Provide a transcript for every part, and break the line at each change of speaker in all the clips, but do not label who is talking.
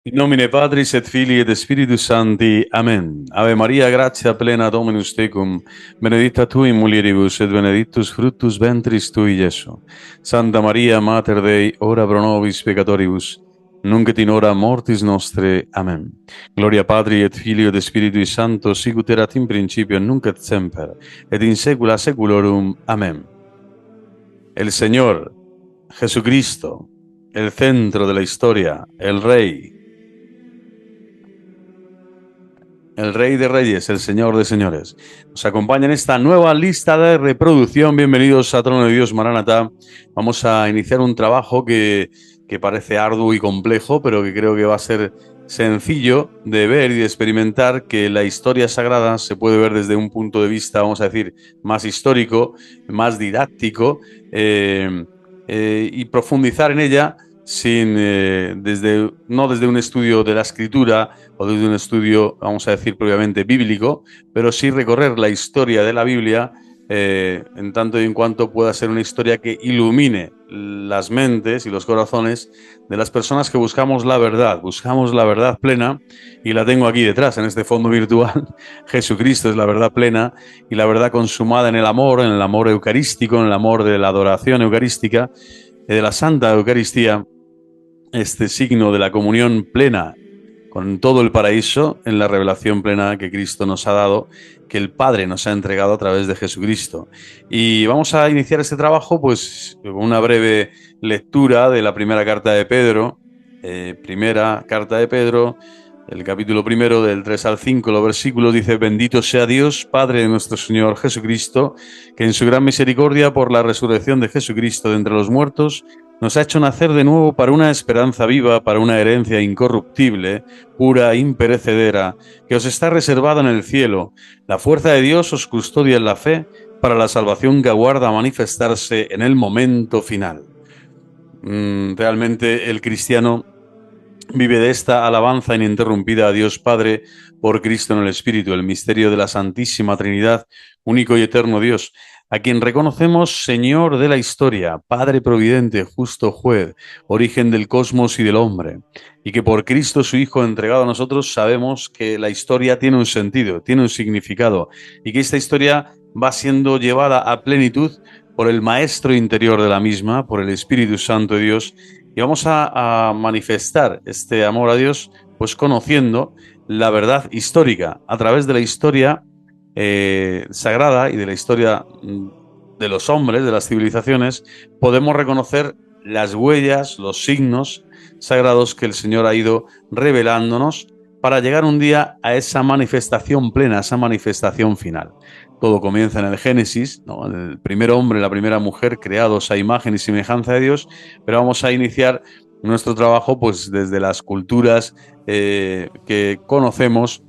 In nomine Patris et Filii et Spiritus Sancti. Amen. Ave Maria, gratia plena Dominus tecum, benedicta tu in mulieribus et benedictus fructus ventris tui, Iesu. Santa Maria, Mater Dei, ora pro nobis peccatoribus, nunc et in hora mortis nostre. Amen. Gloria Patri et Filio et Spiritui Sancto, sicut erat in principio, nunc et semper, et in saecula saeculorum. Amen. El Señor, Jesucristo, el centro de la historia, el Rey de Reyes, el Señor de Señores. Nos acompaña en esta nueva lista de reproducción. Bienvenidos a Trono de Dios, Maranatá. Vamos a iniciar un trabajo que parece arduo y complejo, pero que creo que va a ser sencillo de ver y de experimentar, que la historia sagrada se puede ver desde un punto de vista, vamos a decir, más histórico, más didáctico, y profundizar en ella no desde un estudio de la escritura o desde un estudio, vamos a decir, propiamente bíblico, pero sí recorrer la historia de la Biblia, en tanto y en cuanto pueda ser una historia que ilumine las mentes y los corazones de las personas que buscamos la verdad plena, y la tengo aquí detrás, en este fondo virtual. Jesucristo es la verdad plena y la verdad consumada en el amor eucarístico, en el amor de la adoración eucarística, de la Santa Eucaristía, este signo de la comunión plena con todo el paraíso en la revelación plena que Cristo nos ha dado, que el Padre nos ha entregado a través de Jesucristo. Y vamos a iniciar este trabajo pues con una breve lectura de la primera carta de Pedro, el capítulo primero, del 3 al 5, los versículos. Dice: bendito sea Dios, Padre de nuestro Señor Jesucristo, que en su gran misericordia, por la resurrección de Jesucristo de entre los muertos, nos ha hecho nacer de nuevo para una esperanza viva, para una herencia incorruptible, pura, imperecedera, que os está reservada en el cielo. La fuerza de Dios os custodia en la fe, para la salvación que aguarda a manifestarse en el momento final. Realmente el cristiano vive de esta alabanza ininterrumpida a Dios Padre por Cristo en el Espíritu, el misterio de la Santísima Trinidad, único y eterno Dios, a quien reconocemos Señor de la historia, Padre providente, justo juez, origen del cosmos y del hombre, y que por Cristo su Hijo entregado a nosotros sabemos que la historia tiene un sentido, tiene un significado, y que esta historia va siendo llevada a plenitud por el Maestro interior de la misma, por el Espíritu Santo de Dios. Y vamos a manifestar este amor a Dios pues conociendo la verdad histórica a través de la historia sagrada y de la historia de los hombres, de las civilizaciones. Podemos reconocer las huellas, los signos sagrados que el Señor ha ido revelándonos para llegar un día a esa manifestación plena, a esa manifestación final. Todo comienza en el Génesis, ¿no? El primer hombre, la primera mujer, creados a imagen y semejanza de Dios, pero vamos a iniciar nuestro trabajo pues desde las culturas que conocemos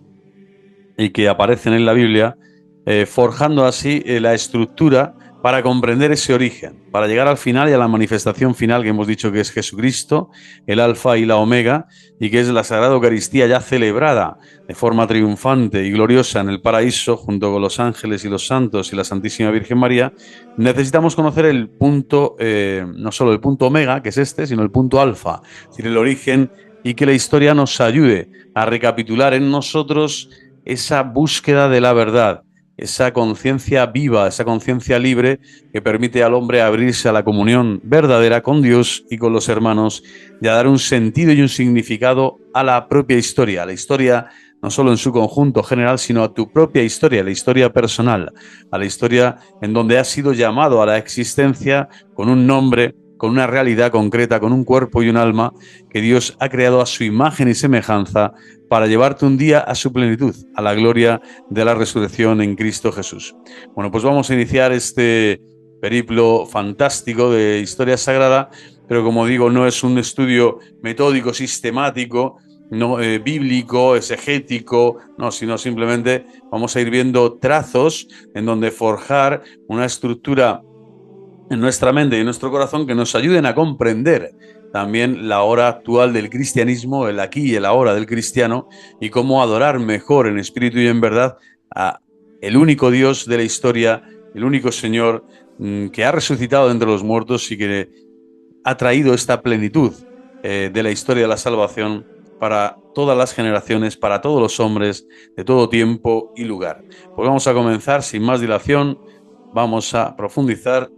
y que aparecen en la Biblia, forjando así la estructura para comprender ese origen, para llegar al final y a la manifestación final, que hemos dicho que es Jesucristo, el Alfa y la Omega, y que es la Sagrada Eucaristía ya celebrada de forma triunfante y gloriosa en el paraíso, junto con los ángeles y los santos y la Santísima Virgen María. Necesitamos conocer el punto, no solo el punto Omega, que es este, sino el punto Alfa, es decir, el origen, y que la historia nos ayude a recapitular en nosotros esa búsqueda de la verdad, esa conciencia viva, esa conciencia libre que permite al hombre abrirse a la comunión verdadera con Dios y con los hermanos, y a dar un sentido y un significado a la propia historia, a la historia no solo en su conjunto general, sino a tu propia historia, la historia personal, a la historia en donde has sido llamado a la existencia con un nombre, con una realidad concreta, con un cuerpo y un alma que Dios ha creado a su imagen y semejanza, para llevarte un día a su plenitud, a la gloria de la resurrección en Cristo Jesús. Bueno, pues vamos a iniciar este periplo fantástico de historia sagrada, pero como digo, no es un estudio metódico, sistemático, no bíblico, exegético, no, sino simplemente vamos a ir viendo trazos en donde forjar una estructura en nuestra mente y en nuestro corazón que nos ayuden a comprender también la hora actual del cristianismo, el aquí y el ahora del cristiano, y cómo adorar mejor en espíritu y en verdad a el único Dios de la historia, el único Señor que ha resucitado de entre los muertos y que ha traído esta plenitud de la historia de la salvación para todas las generaciones, para todos los hombres, de todo tiempo y lugar. Pues vamos a comenzar sin más dilación, vamos a profundizar.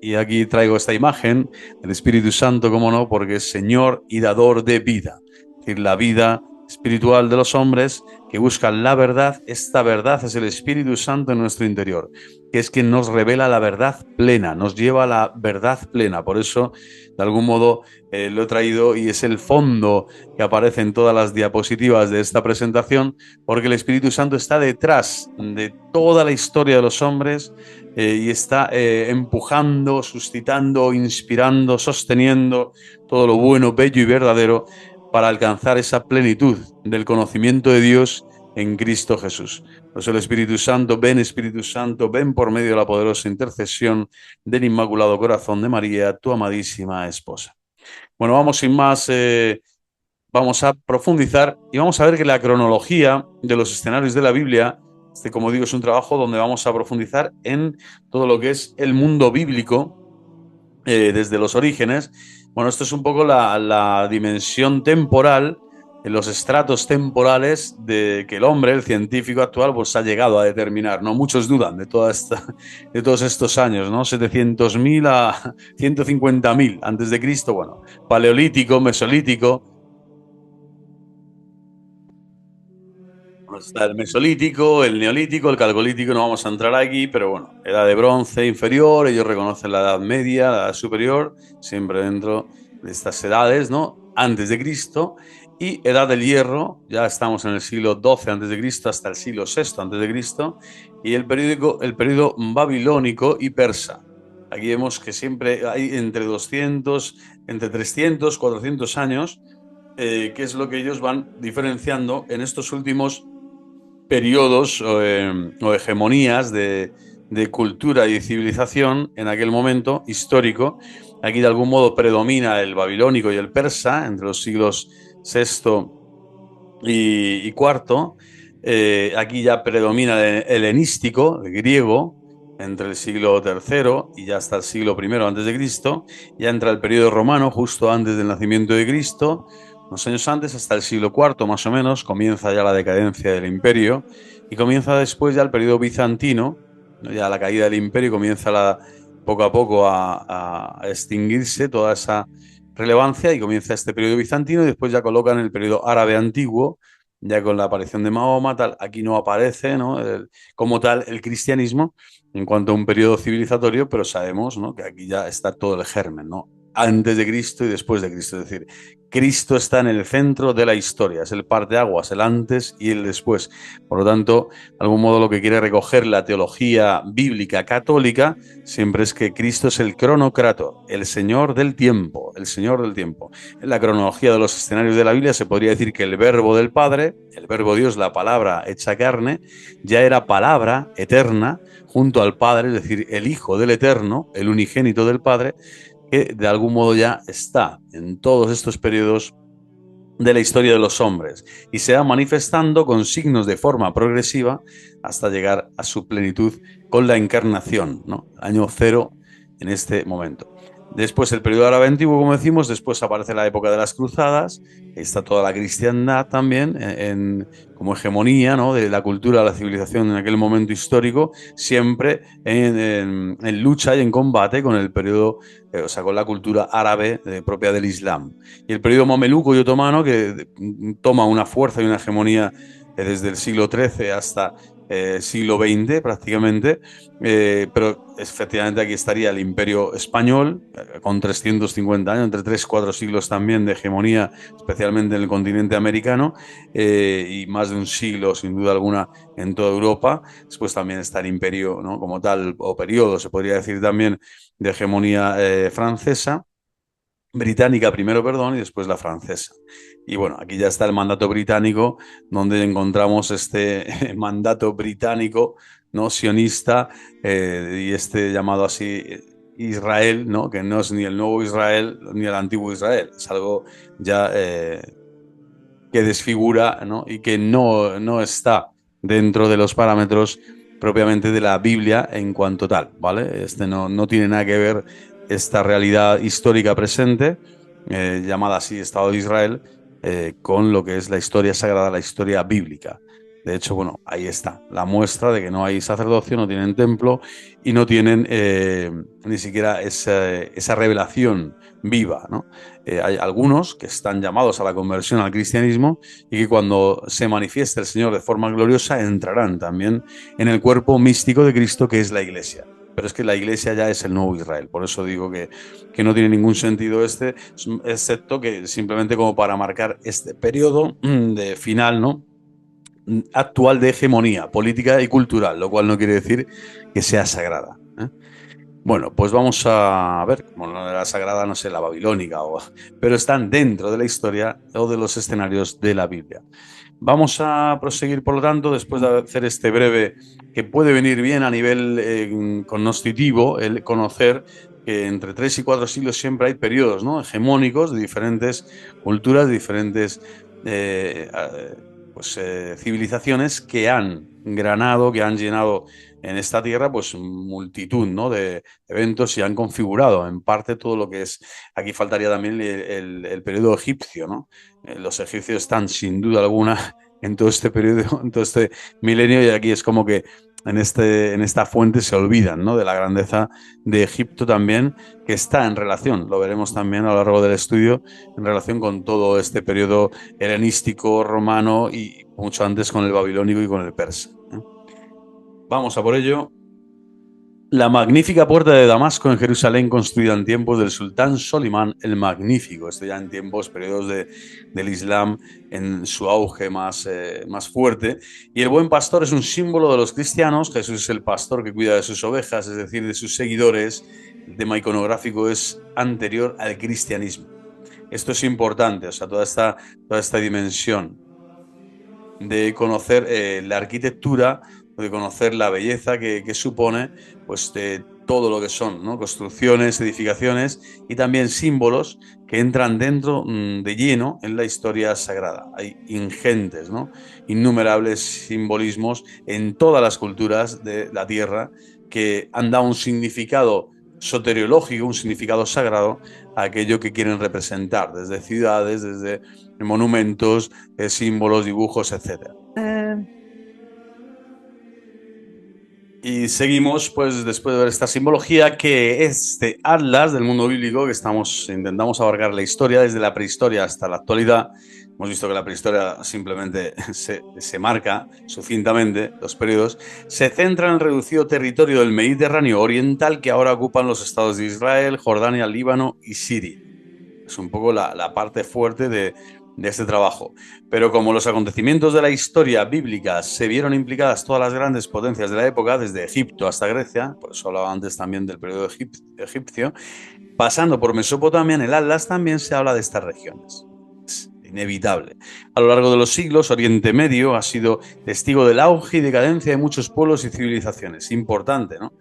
Y aquí traigo esta imagen del Espíritu Santo, como no, porque es Señor y dador de vida. Es decir, la vida espiritual de los hombres que buscan la verdad. Esta verdad es el Espíritu Santo en nuestro interior, que es quien nos revela la verdad plena, nos lleva a la verdad plena. Por eso, de algún modo, lo he traído y es el fondo que aparece en todas las diapositivas de esta presentación, porque el Espíritu Santo está detrás de toda la historia de los hombres y está empujando, suscitando, inspirando, sosteniendo todo lo bueno, bello y verdadero para alcanzar esa plenitud del conocimiento de Dios en Cristo Jesús. Por eso el Espíritu Santo, ven por medio de la poderosa intercesión del Inmaculado Corazón de María, tu amadísima esposa. Bueno, vamos sin más, vamos a profundizar y vamos a ver que la cronología de los escenarios de la Biblia, como digo, es un trabajo donde vamos a profundizar en todo lo que es el mundo bíblico desde los orígenes. Bueno, esto es un poco la dimensión temporal, los estratos temporales de que el hombre, el científico actual, pues ha llegado a determinar, ¿no? Muchos dudan de de todos estos años, ¿no? 700.000 a 150.000 antes de Cristo, bueno, paleolítico, mesolítico. Está el mesolítico, el neolítico, el calcolítico, no vamos a entrar aquí, pero bueno, edad de bronce inferior, ellos reconocen la edad media, la edad superior, siempre dentro de estas edades, ¿no? Antes de Cristo, y edad del hierro, ya estamos en el siglo XII antes de Cristo hasta el siglo VI antes de Cristo, y el periodo babilónico y persa. Aquí vemos que siempre hay entre 300, 400 años, que es lo que ellos van diferenciando en estos últimos periodos o hegemonías de cultura y civilización en aquel momento histórico. Aquí de algún modo predomina el babilónico y el persa entre los siglos VI y IV. Aquí ya predomina el helenístico, el griego, entre el siglo III y ya hasta el siglo I antes de Cristo. Ya entra el periodo romano justo antes del nacimiento de Cristo. Unos años antes, hasta el siglo IV más o menos, comienza ya la decadencia del imperio y comienza después ya el periodo bizantino, ¿no? Ya la caída del imperio comienza poco a poco a extinguirse toda esa relevancia y comienza este periodo bizantino y después ya colocan el periodo árabe antiguo, ya con la aparición de Mahoma, tal. Aquí no aparece, ¿no? Como tal el cristianismo en cuanto a un periodo civilizatorio, pero sabemos, ¿no? Que aquí ya está todo el germen, ¿no? Antes de Cristo y después de Cristo. Es decir, Cristo está en el centro de la historia, es el parteaguas, el antes y el después. Por lo tanto, de algún modo lo que quiere recoger la teología bíblica católica siempre es que Cristo es el cronocrator, el Señor del tiempo, el Señor del tiempo. En la cronología de los escenarios de la Biblia se podría decir que el verbo del Padre, el verbo Dios, la palabra hecha carne, ya era palabra eterna junto al Padre, es decir, el Hijo del Eterno, el unigénito del Padre, que de algún modo ya está en todos estos periodos de la historia de los hombres y se va manifestando con signos de forma progresiva hasta llegar a su plenitud con la encarnación, ¿no? Año cero en este momento. Después el periodo árabe antiguo, como decimos, después aparece la época de las cruzadas, está toda la cristiandad también como hegemonía, ¿no? De la cultura, de la civilización en aquel momento histórico, siempre en lucha y en combate con el periodo, o sea, con la cultura árabe propia del Islam. Y el periodo mameluco y otomano, que toma una fuerza y una hegemonía desde el siglo XIII hasta siglo XX prácticamente, pero efectivamente aquí estaría el Imperio Español con 350 años, entre 3 y 4 siglos también de hegemonía, especialmente en el continente americano, y más de un siglo sin duda alguna en toda Europa. Después también está el Imperio, ¿no? Como tal, o periodo, se podría decir también, de hegemonía francesa. Británica primero, perdón, y después la francesa. Y bueno, aquí ya está el mandato británico, donde encontramos este mandato británico, ¿no? Sionista, y este llamado así Israel, ¿no? Que no es ni el nuevo Israel ni el antiguo Israel, es algo ya que desfigura, ¿no? Y que no está dentro de los parámetros propiamente de la Biblia en cuanto tal, ¿vale? No tiene nada que ver esta realidad histórica presente, llamada así Estado de Israel, con lo que es la historia sagrada, la historia bíblica. De hecho, bueno, ahí está la muestra de que no hay sacerdocio, no tienen templo y no tienen ni siquiera esa revelación viva, ¿no? Hay algunos que están llamados a la conversión al cristianismo y que cuando se manifieste el Señor de forma gloriosa entrarán también en el cuerpo místico de Cristo, que es la Iglesia. Pero es que la Iglesia ya es el nuevo Israel. Por eso digo que no tiene ningún sentido excepto que simplemente como para marcar este periodo de final, ¿no? Actual de hegemonía política y cultural, lo cual no quiere decir que sea sagrada, ¿eh? Bueno, pues vamos a ver, como no era sagrada, no sé, la babilónica, pero están dentro de la historia o de los escenarios de la Biblia. Vamos a proseguir, por lo tanto, después de hacer este breve, que puede venir bien a nivel cognoscitivo, el conocer que entre 3 y 4 siglos siempre hay periodos, ¿no?, hegemónicos de diferentes culturas, de diferentes eh, civilizaciones que han granado, que han llenado en esta tierra pues multitud, ¿no?, de eventos y han configurado en parte todo lo que es. Aquí faltaría también el periodo egipcio, ¿no? Los egipcios están sin duda alguna en todo este periodo, en todo este milenio, y aquí es como que en esta fuente se olvidan, ¿no?, de la grandeza de Egipto también, que está en relación, lo veremos también a lo largo del estudio, en relación con todo este periodo helenístico, romano y mucho antes con el babilónico y con el persa, ¿eh? Vamos a por ello. La magnífica puerta de Damasco en Jerusalén, construida en tiempos del sultán Solimán el Magnífico, esto ya en tiempos, periodos del Islam en su auge más fuerte. Y el buen pastor es un símbolo de los cristianos. Jesús es el pastor que cuida de sus ovejas, es decir, de sus seguidores. El tema iconográfico es anterior al cristianismo. Esto es importante, o sea, toda esta dimensión de conocer la arquitectura, de conocer la belleza que supone pues de todo lo que son, ¿no?, construcciones, edificaciones y también símbolos que entran dentro de lleno en la historia sagrada. Hay ingentes, ¿no?, innumerables simbolismos en todas las culturas de la tierra que han dado un significado soteriológico, un significado sagrado a aquello que quieren representar, desde ciudades, desde monumentos, símbolos, dibujos, etcétera. Y seguimos, pues, después de ver esta simbología, que este atlas del mundo bíblico, que intentamos abarcar la historia desde la prehistoria hasta la actualidad. Hemos visto que la prehistoria simplemente se marca sucintamente los periodos. Se centra en el reducido territorio del Mediterráneo oriental que ahora ocupan los estados de Israel, Jordania, Líbano y Siria. Es un poco la parte fuerte de este trabajo. Pero como los acontecimientos de la historia bíblica se vieron implicadas todas las grandes potencias de la época, desde Egipto hasta Grecia, por eso hablaba antes también del periodo egipcio, pasando por Mesopotamia, en el Atlas también se habla de estas regiones. Es inevitable. A lo largo de los siglos, Oriente Medio ha sido testigo del auge y decadencia de muchos pueblos y civilizaciones. Importante, ¿no?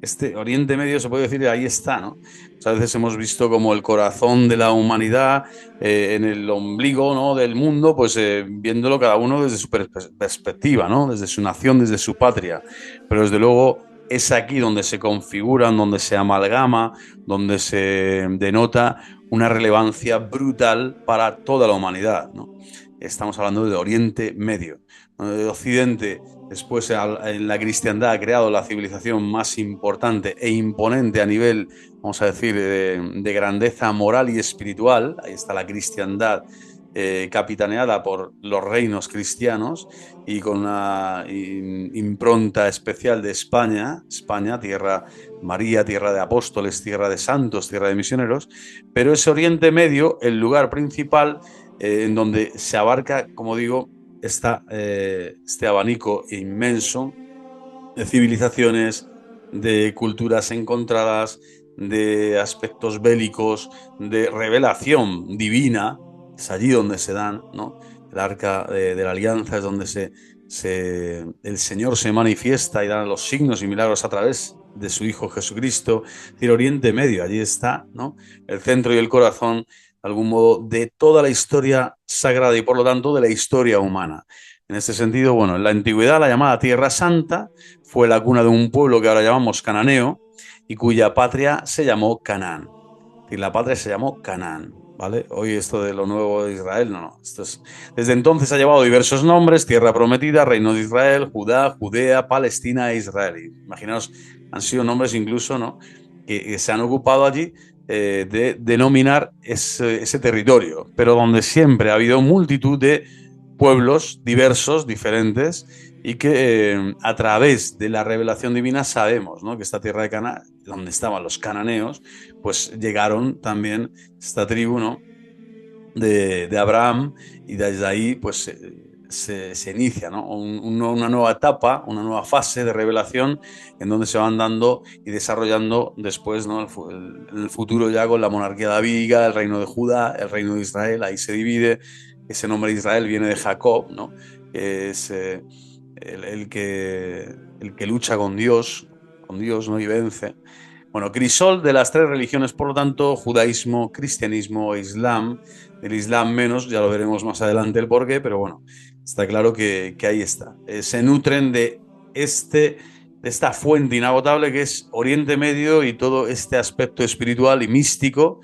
Este Oriente Medio se puede decir, ahí está, ¿no? A veces hemos visto como el corazón de la humanidad en el ombligo, ¿no?, del mundo, pues viéndolo cada uno desde su perspectiva, ¿no?, desde su nación, desde su patria. Pero desde luego es aquí donde se configuran, donde se amalgama, donde se denota una relevancia brutal para toda la humanidad, ¿no? Estamos hablando de Oriente Medio. De Occidente, después en la cristiandad ha creado la civilización más importante e imponente a nivel, vamos a decir, de grandeza moral y espiritual. Ahí está la cristiandad, capitaneada por los reinos cristianos y con una impronta especial de España, tierra María, tierra de apóstoles, tierra de santos, tierra de misioneros. Pero ese Oriente Medio, el lugar principal en donde se abarca, como digo, este abanico inmenso de civilizaciones, de culturas encontradas, de aspectos bélicos, de revelación divina. Es allí donde se dan, ¿no? El arca de la alianza es donde el Señor se manifiesta y da los signos y milagros a través de su Hijo Jesucristo. Es decir, Oriente Medio, allí está, ¿no?, el centro y el corazón, de algún modo, de toda la historia sagrada y por lo tanto de la historia humana. En este sentido, bueno, en la antigüedad la llamada Tierra Santa fue la cuna de un pueblo que ahora llamamos cananeo y cuya patria se llamó Canaán. Es decir, la patria se llamó Canaán. ¿vale? Hoy esto de lo nuevo de Israel, no. Desde entonces ha llevado diversos nombres: Tierra Prometida, Reino de Israel, Judá, Judea, Palestina e Israel. Y imaginaos, han sido nombres incluso, ¿no? Que se han ocupado allí de denominar ese territorio, pero donde siempre ha habido multitud de pueblos diversos, diferentes, y que a través de la revelación divina sabemos, ¿no? Que esta tierra de Canaán, donde estaban los cananeos, pues llegaron también esta tribu, ¿no? De Abraham, y desde ahí pues se inicia, ¿no? Una nueva etapa, una nueva fase de revelación en donde se van dando y desarrollando después, ¿no? En el futuro ya con la monarquía davídica, el reino de Judá, el reino de Israel, ahí se divide. Ese nombre de Israel viene de Jacob, ¿no? Que es el que lucha con Dios, ¿no? Y vence. Bueno, crisol de las tres religiones, por lo tanto, judaísmo, cristianismo e islam. Del islam menos, ya lo veremos más adelante el porqué, pero bueno, está claro que ahí está. Se nutren de esta fuente inagotable que es Oriente Medio y todo este aspecto espiritual y místico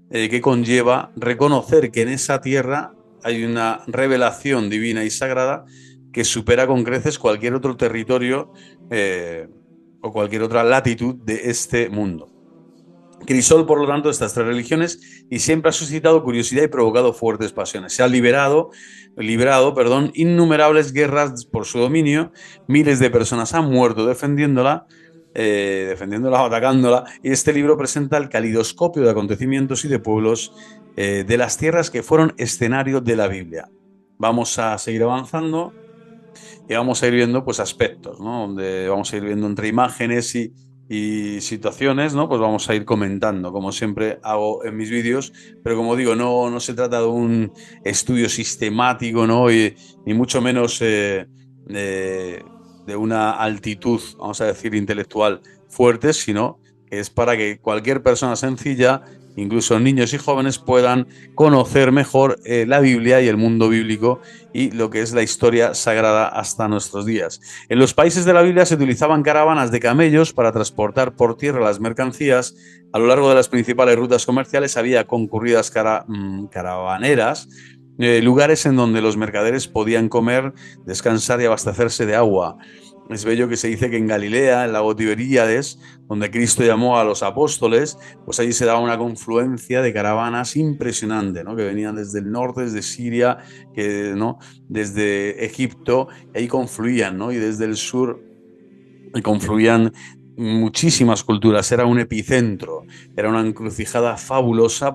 que conlleva reconocer que en esa tierra hay una revelación divina y sagrada que supera con creces cualquier otro territorio o cualquier otra latitud de este mundo. Crisol, por lo tanto, de estas tres religiones, y siempre ha suscitado curiosidad y provocado fuertes pasiones. Se ha librado, innumerables guerras por su dominio, miles de personas han muerto defendiéndola o atacándola, y este libro presenta el calidoscopio de acontecimientos y de pueblos de las tierras que fueron escenario de la Biblia. Vamos a seguir avanzando y vamos a ir viendo pues aspectos, ¿no? Donde vamos a ir viendo entre imágenes y situaciones, ¿no? Pues vamos a ir comentando, como siempre hago en mis vídeos, pero como digo, no se trata de un estudio sistemático, ¿no? Ni mucho menos de una altitud, vamos a decir, intelectual fuerte, sino que es para que cualquier persona sencilla, incluso niños y jóvenes, puedan conocer mejor la Biblia y el mundo bíblico y lo que es la historia sagrada hasta nuestros días. En los países de la Biblia se utilizaban caravanas de camellos para transportar por tierra las mercancías. A lo largo de las principales rutas comerciales había concurridas caravaneras, lugares en donde los mercaderes podían comer, descansar y abastecerse de agua. Es bello que se dice que en Galilea, en el lago Tiberíades, donde Cristo llamó a los apóstoles, pues allí se daba una confluencia de caravanas impresionante, ¿no? Que venían desde el norte, desde Siria, ¿no? Desde Egipto, y ahí confluían, ¿no? Y desde el sur confluían muchísimas culturas, era un epicentro, era una encrucijada fabulosa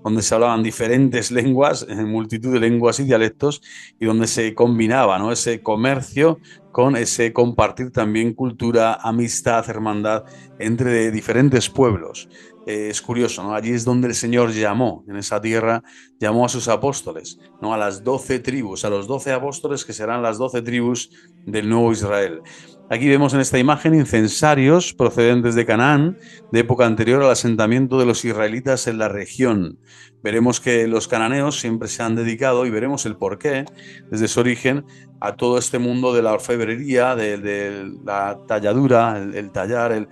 donde se hablaban diferentes lenguas, en multitud de lenguas y dialectos, y donde se combinaba, ¿no? Ese comercio con ese compartir también cultura, amistad, hermandad entre diferentes pueblos. Es curioso, ¿no? Allí es donde el Señor llamó, en esa tierra, llamó a sus apóstoles, ¿no? A las 12 tribus, a los 12 apóstoles que serán las 12 tribus del nuevo Israel. Aquí vemos en esta imagen incensarios procedentes de Canaán, de época anterior al asentamiento de los israelitas en la región. Veremos que los cananeos siempre se han dedicado, y veremos el porqué, desde su origen, a todo este mundo de la orfebrería, de la talladura, el tallar,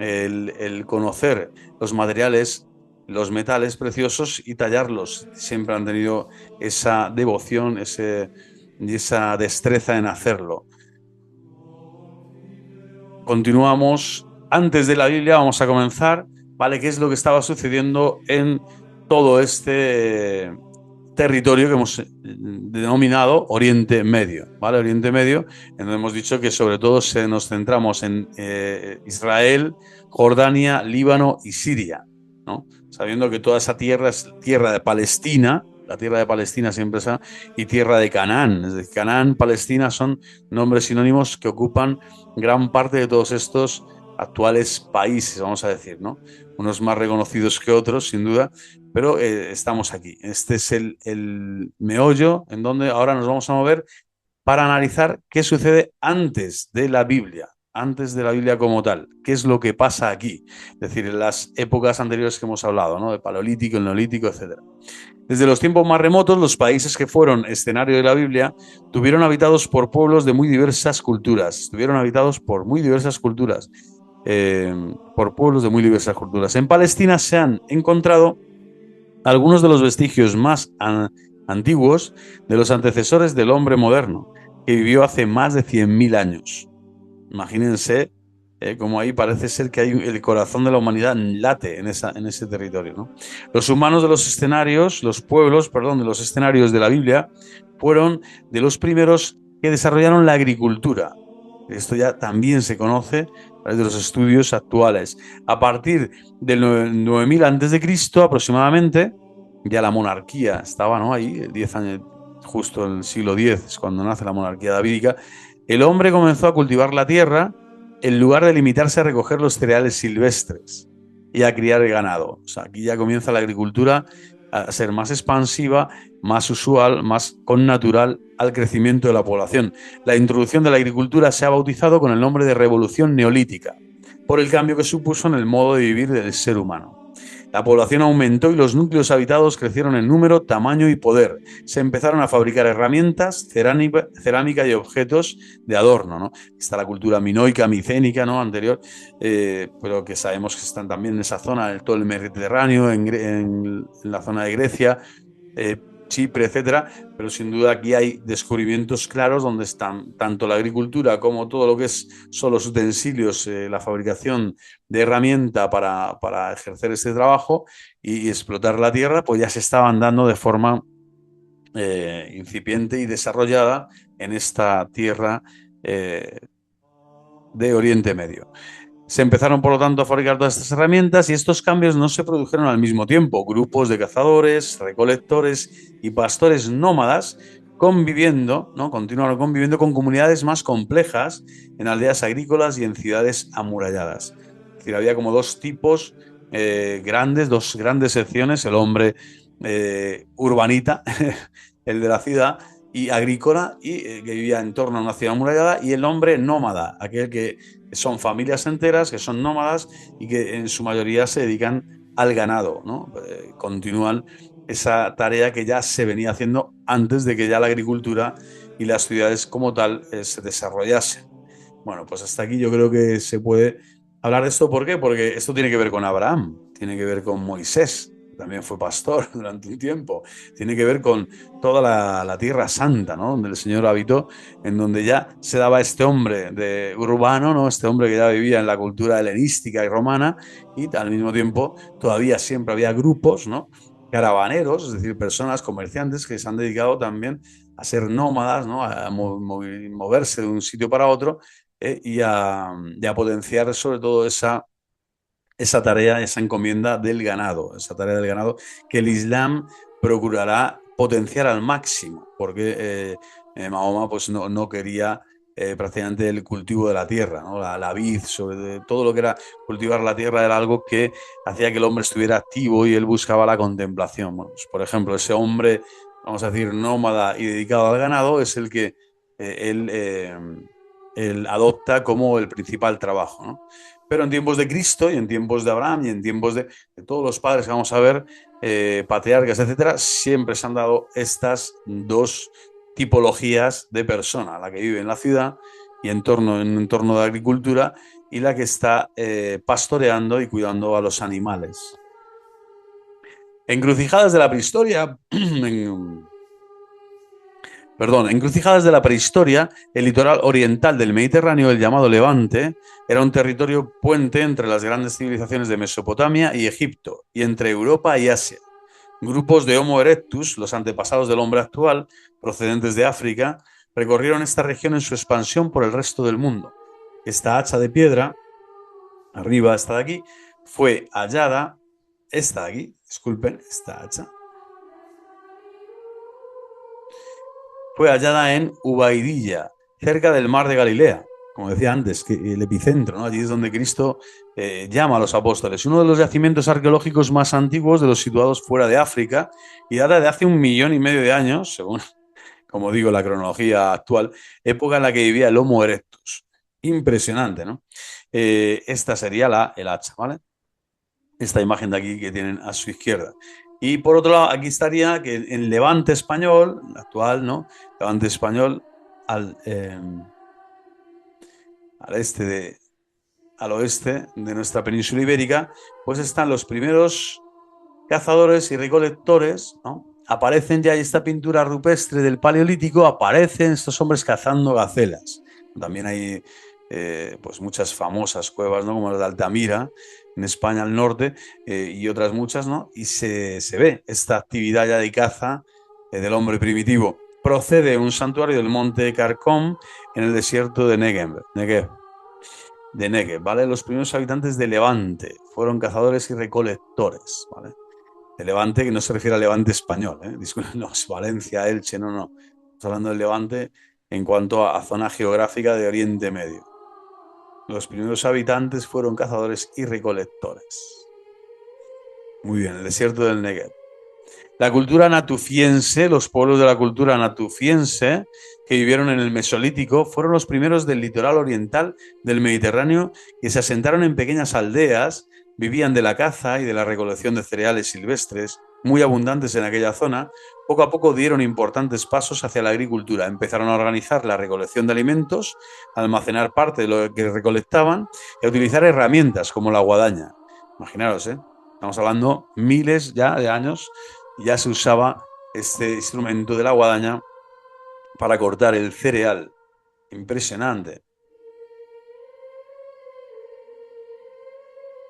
el conocer los materiales, los metales preciosos y tallarlos. Siempre han tenido esa devoción y esa destreza en hacerlo. Continuamos. Antes de la Biblia vamos a comenzar, ¿vale? ¿Qué es lo que estaba sucediendo en todo este territorio que hemos denominado Oriente Medio, ¿vale? Oriente Medio, en donde hemos dicho que sobre todo nos centramos en Israel, Jordania, Líbano y Siria, ¿no? Sabiendo que toda esa tierra es tierra de Palestina. La tierra de Palestina siempre está, y tierra de Canaán. Es decir, Canaán, Palestina son nombres sinónimos que ocupan gran parte de todos estos actuales países, vamos a decir, ¿no? Unos más reconocidos que otros, sin duda, pero estamos aquí. Este es el meollo en donde ahora nos vamos a mover para analizar qué sucede antes de la Biblia como tal, qué es lo que pasa aquí, es decir, en las épocas anteriores que hemos hablado, ¿no? El Paleolítico, el Neolítico, etc. Desde los tiempos más remotos, los países que fueron escenario de la Biblia estuvieron habitados por pueblos de muy diversas culturas, por pueblos de muy diversas culturas. En Palestina se han encontrado algunos de los vestigios más antiguos de los antecesores del hombre moderno, que vivió hace más de 100.000 años. Imagínense como ahí parece ser que hay el corazón de la humanidad late en ese territorio, ¿no? Los humanos de los escenarios, los pueblos, perdón, de los escenarios de la Biblia, fueron de los primeros que desarrollaron la agricultura. Esto ya también se conoce a través de los estudios actuales. A partir del 9000 antes de Cristo aproximadamente, ya la monarquía estaba, ¿no? Ahí, 10 años, justo en el siglo X es cuando nace la monarquía davídica. El hombre comenzó a cultivar la tierra en lugar de limitarse a recoger los cereales silvestres y a criar el ganado. O sea, aquí ya comienza la agricultura a ser más expansiva, más usual, más connatural al crecimiento de la población. La introducción de la agricultura se ha bautizado con el nombre de Revolución Neolítica, por el cambio que supuso en el modo de vivir del ser humano. La población aumentó y los núcleos habitados crecieron en número, tamaño y poder. Se empezaron a fabricar herramientas, cerámica y objetos de adorno, ¿no? Está la cultura minoica, micénica, ¿no? Anterior, pero que sabemos que están también en esa zona, en todo el Mediterráneo, en la zona de Grecia, Chipre, etcétera, pero sin duda aquí hay descubrimientos claros donde están tanto la agricultura como todo lo que son los utensilios, la fabricación de herramienta para ejercer este trabajo y explotar la tierra, pues ya se estaban dando de forma incipiente y desarrollada en esta tierra de Oriente Medio. Se empezaron, por lo tanto, a fabricar todas estas herramientas y estos cambios no se produjeron al mismo tiempo. Grupos de cazadores, recolectores y pastores nómadas conviviendo, ¿no? Continuaron conviviendo con comunidades más complejas en aldeas agrícolas y en ciudades amuralladas. Es decir, había como dos tipos grandes, dos grandes secciones, el hombre urbanita, el de la ciudad, y agrícola, y que vivía en torno a una ciudad amurallada, y el hombre nómada, aquel que son familias enteras, que son nómadas y que en su mayoría se dedican al ganado, ¿no? Continúan esa tarea que ya se venía haciendo antes de que ya la agricultura y las ciudades como tal se desarrollasen. Bueno, pues hasta aquí yo creo que se puede hablar de esto. ¿Por qué? Porque esto tiene que ver con Abraham, tiene que ver con Moisés, que también fue pastor durante un tiempo, tiene que ver con toda la Tierra Santa, ¿no? Donde el Señor habitó, en donde ya se daba este hombre urbano, ¿no? Este hombre que ya vivía en la cultura helenística y romana, y al mismo tiempo todavía siempre había grupos, ¿no? Caravaneros, es decir, personas, comerciantes que se han dedicado también a ser nómadas, ¿no? A moverse de un sitio para otro y a potenciar sobre todo esa tarea, esa encomienda del ganado, esa tarea del ganado que el Islam procurará potenciar al máximo, porque Mahoma pues no quería prácticamente el cultivo de la tierra, ¿no? La vid, sobre todo lo que era cultivar la tierra era algo que hacía que el hombre estuviera activo y él buscaba la contemplación. Bueno, pues, por ejemplo, ese hombre, vamos a decir, nómada y dedicado al ganado es el que él adopta como el principal trabajo, ¿no? Pero en tiempos de Cristo y en tiempos de Abraham y en tiempos de todos los padres que vamos a ver, patriarcas, etcétera, siempre se han dado estas dos tipologías de persona, la que vive en la ciudad y en un entorno de agricultura y la que está pastoreando y cuidando a los animales. Encrucijadas de la prehistoria, encrucijadas de la prehistoria, el litoral oriental del Mediterráneo, el llamado Levante, era un territorio puente entre las grandes civilizaciones de Mesopotamia y Egipto, y entre Europa y Asia. Grupos de Homo erectus, los antepasados del hombre actual, procedentes de África, recorrieron esta región en su expansión por el resto del mundo. Esta hacha de piedra, arriba, esta de aquí, fue hallada, esta de aquí, disculpen, esta hacha, fue hallada en Ubaidilla, cerca del mar de Galilea, como decía antes, que el epicentro, ¿no? Allí es donde Cristo llama a los apóstoles. Uno de los yacimientos arqueológicos más antiguos de los situados fuera de África y data de hace 1,5 millones de años, según, como digo, la cronología actual, época en la que vivía el Homo erectus. Impresionante, ¿no? Esta sería el hacha, ¿vale? Esta imagen de aquí que tienen a su izquierda. Y por otro lado, aquí estaría que en Levante español, actual, ¿no? Levante español, al al oeste de nuestra península ibérica, pues están los primeros cazadores y recolectores, ¿no? Aparecen ya en esta pintura rupestre del Paleolítico, aparecen estos hombres cazando gacelas. También hay pues muchas famosas cuevas, ¿no? Como la de Altamira, en España al norte, y otras muchas, ¿no? Y se ve esta actividad ya de caza del hombre primitivo. Procede de un santuario del monte Carcom en el desierto de Negev, ¿vale? Los primeros habitantes de Levante fueron cazadores y recolectores, ¿vale? De Levante, que no se refiere al Levante español, ¿eh? Disculpen, no, es Valencia, Elche, no, no. Estamos hablando del Levante en cuanto a zona geográfica de Oriente Medio. Los primeros habitantes fueron cazadores y recolectores. Muy bien, el desierto del Negev. La cultura natufiense, los pueblos de la cultura natufiense que vivieron en el Mesolítico fueron los primeros del litoral oriental del Mediterráneo que se asentaron en pequeñas aldeas, vivían de la caza y de la recolección de cereales silvestres, muy abundantes en aquella zona. Poco a poco dieron importantes pasos hacia la agricultura. Empezaron a organizar la recolección de alimentos, a almacenar parte de lo que recolectaban y a utilizar herramientas como la guadaña. Imaginaros, ¿eh? Estamos hablando miles ya de años y ya se usaba este instrumento de la guadaña para cortar el cereal. Impresionante.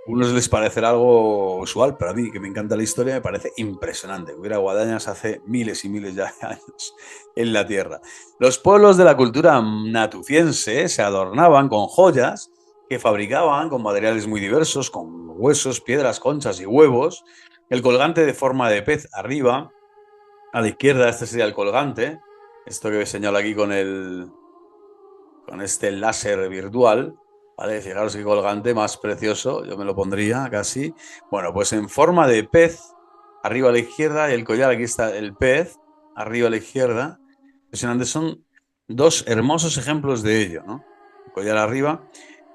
A unos les parecerá algo usual, pero a mí, que me encanta la historia, me parece impresionante. Hubiera guadañas hace miles y miles ya de años en la Tierra. Los pueblos de la cultura natufiense se adornaban con joyas que fabricaban con materiales muy diversos, con huesos, piedras, conchas y huevos. El colgante de forma de pez arriba, a la izquierda, este sería el colgante. Esto que señalo aquí con este láser virtual, ¿vale? Fijaros qué colgante más precioso, yo me lo pondría casi. Bueno, pues en forma de pez, arriba a la izquierda, y el collar, aquí está el pez, arriba a la izquierda. Impresionante, son dos hermosos ejemplos de ello, ¿no? El collar arriba.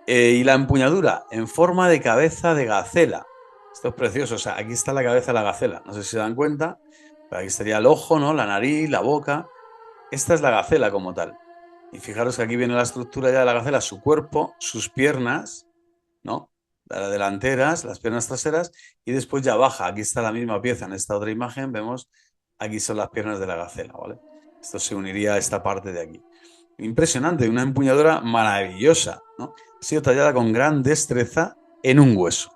Y la empuñadura en forma de cabeza de gacela. Esto es precioso, o sea, aquí está la cabeza de la gacela, no sé si se dan cuenta, pero aquí estaría el ojo, ¿no? La nariz, la boca. Esta es la gacela como tal. Y fijaros que aquí viene la estructura ya de la gacela, su cuerpo, sus piernas, ¿no? Las delanteras, las piernas traseras, y después ya baja. Aquí está la misma pieza en esta otra imagen, vemos, aquí son las piernas de la gacela, ¿vale? Esto se uniría a esta parte de aquí. Impresionante, una empuñadura maravillosa, ¿no? Ha sido tallada con gran destreza en un hueso.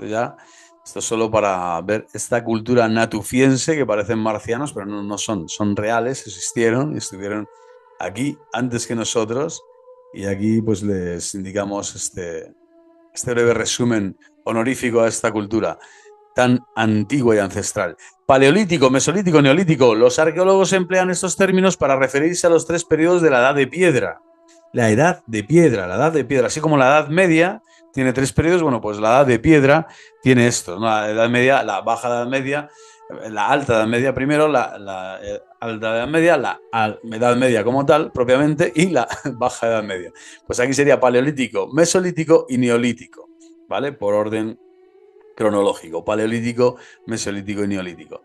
Ya, esto solo para ver esta cultura natufiense que parecen marcianos, pero no son, son reales, existieron y estuvieron aquí antes que nosotros. Y aquí pues les indicamos este breve resumen honorífico a esta cultura tan antigua y ancestral. Paleolítico, mesolítico, neolítico. Los arqueólogos emplean estos términos para referirse a los tres periodos de la Edad de Piedra. La Edad de Piedra, la Edad de Piedra, así como la Edad Media tiene tres periodos, bueno, pues la Edad de Piedra tiene esto, ¿no? La Edad Media, la Baja Edad Media, la Alta Edad Media primero, la Alta Edad Media, la Edad Media como tal, propiamente, y la Baja Edad Media. Pues aquí sería Paleolítico, Mesolítico y Neolítico, ¿vale? Por orden cronológico, Paleolítico, Mesolítico y Neolítico.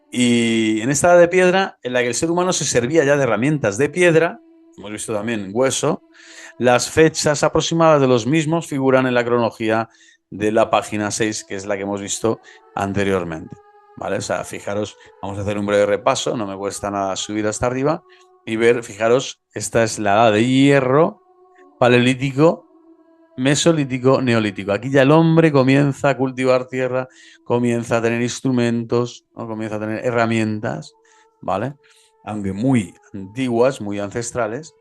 Y en esta edad de piedra, en la que el ser humano se servía ya de herramientas de piedra, hemos visto también hueso, las fechas aproximadas de los mismos figuran en la cronología de la página 6, que es la que hemos visto anteriormente. ¿Vale? O sea, fijaros, vamos a hacer un breve repaso, no me cuesta nada subir hasta arriba y ver, fijaros, esta es la edad de hierro, Paleolítico, Mesolítico, Neolítico. Aquí ya el hombre comienza a cultivar tierra, comienza a tener instrumentos, ¿no? Comienza a tener herramientas, ¿vale? Aunque muy antiguas, muy ancestrales,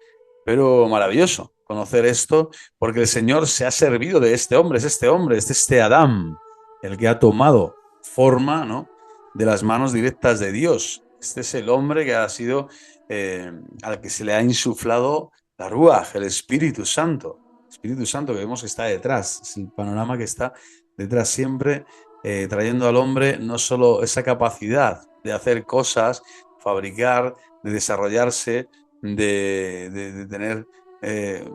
pero maravilloso conocer esto, porque el Señor se ha servido de este hombre, es este Adán, el que ha tomado forma, ¿no? De las manos directas de Dios. Este es el hombre que ha sido, al que se le ha insuflado la Ruaj, el Espíritu Santo. Espíritu Santo que vemos que está detrás, es el panorama que está detrás siempre, trayendo al hombre no solo esa capacidad de hacer cosas, fabricar, de desarrollarse, de tener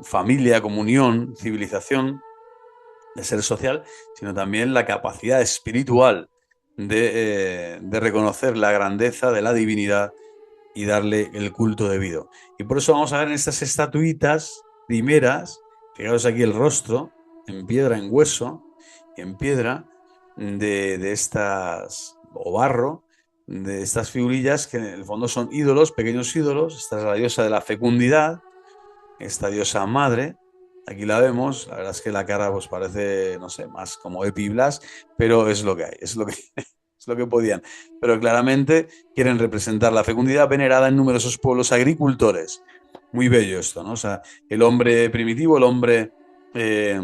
familia, comunión, civilización, de ser social, sino también la capacidad espiritual de reconocer la grandeza de la divinidad y darle el culto debido. Y por eso vamos a ver en estas estatuitas primeras, fijaros aquí el rostro, en piedra, en hueso y en piedra, de o barro, de estas figurillas que en el fondo son ídolos, pequeños ídolos. Esta es la diosa de la fecundidad, esta diosa madre. Aquí la vemos, la verdad es que la cara pues parece, no sé, más como Epiblas, pero es lo que hay, es lo que, es lo que podían. Pero claramente quieren representar la fecundidad venerada en numerosos pueblos agricultores. Muy bello esto, ¿no? O sea, el hombre primitivo, el hombre eh,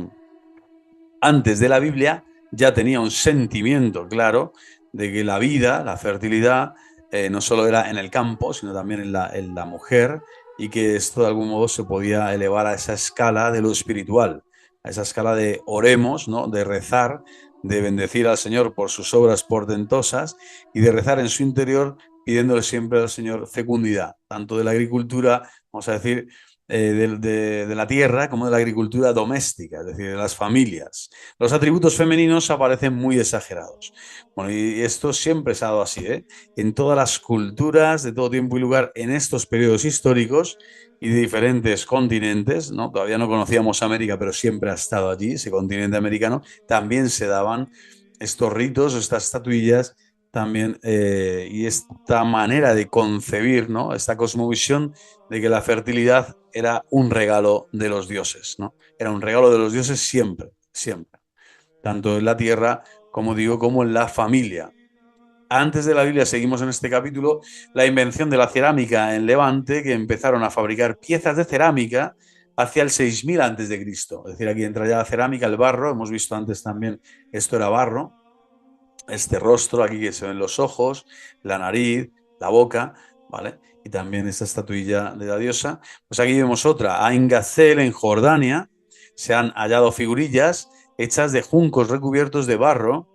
antes de la Biblia, ya tenía un sentimiento claro de que la vida, la fertilidad, no solo era en el campo, sino también en la mujer, y que esto de algún modo se podía elevar a esa escala de lo espiritual, a esa escala de oremos, ¿no? De rezar, de bendecir al Señor por sus obras portentosas y de rezar en su interior pidiéndole siempre al Señor fecundidad, tanto de la agricultura, vamos a decir, de la tierra como de la agricultura doméstica, es decir, de las familias. Los atributos femeninos aparecen muy exagerados. Bueno, y esto siempre se ha dado así, ¿eh? En todas las culturas, de todo tiempo y lugar, en estos periodos históricos y de diferentes continentes, ¿no? Todavía no conocíamos América, pero siempre ha estado allí, ese continente americano, también se daban estos ritos, estas estatuillas también, y esta manera de concebir, ¿no? Esta cosmovisión de que la fertilidad era un regalo de los dioses, ¿no? Era un regalo de los dioses siempre, siempre, tanto en la tierra, como digo, como en la familia. Antes de la Biblia, seguimos en este capítulo, la invención de la cerámica en Levante, que empezaron a fabricar piezas de cerámica hacia el 6000 antes de Cristo. Es decir, aquí entra ya la cerámica, el barro, hemos visto antes también, esto era barro, este rostro aquí que se ven los ojos, la nariz, la boca, ¿vale? Y también esta estatuilla de la diosa. Pues aquí vemos otra, Ain Gazel en Jordania, se han hallado figurillas hechas de juncos recubiertos de barro,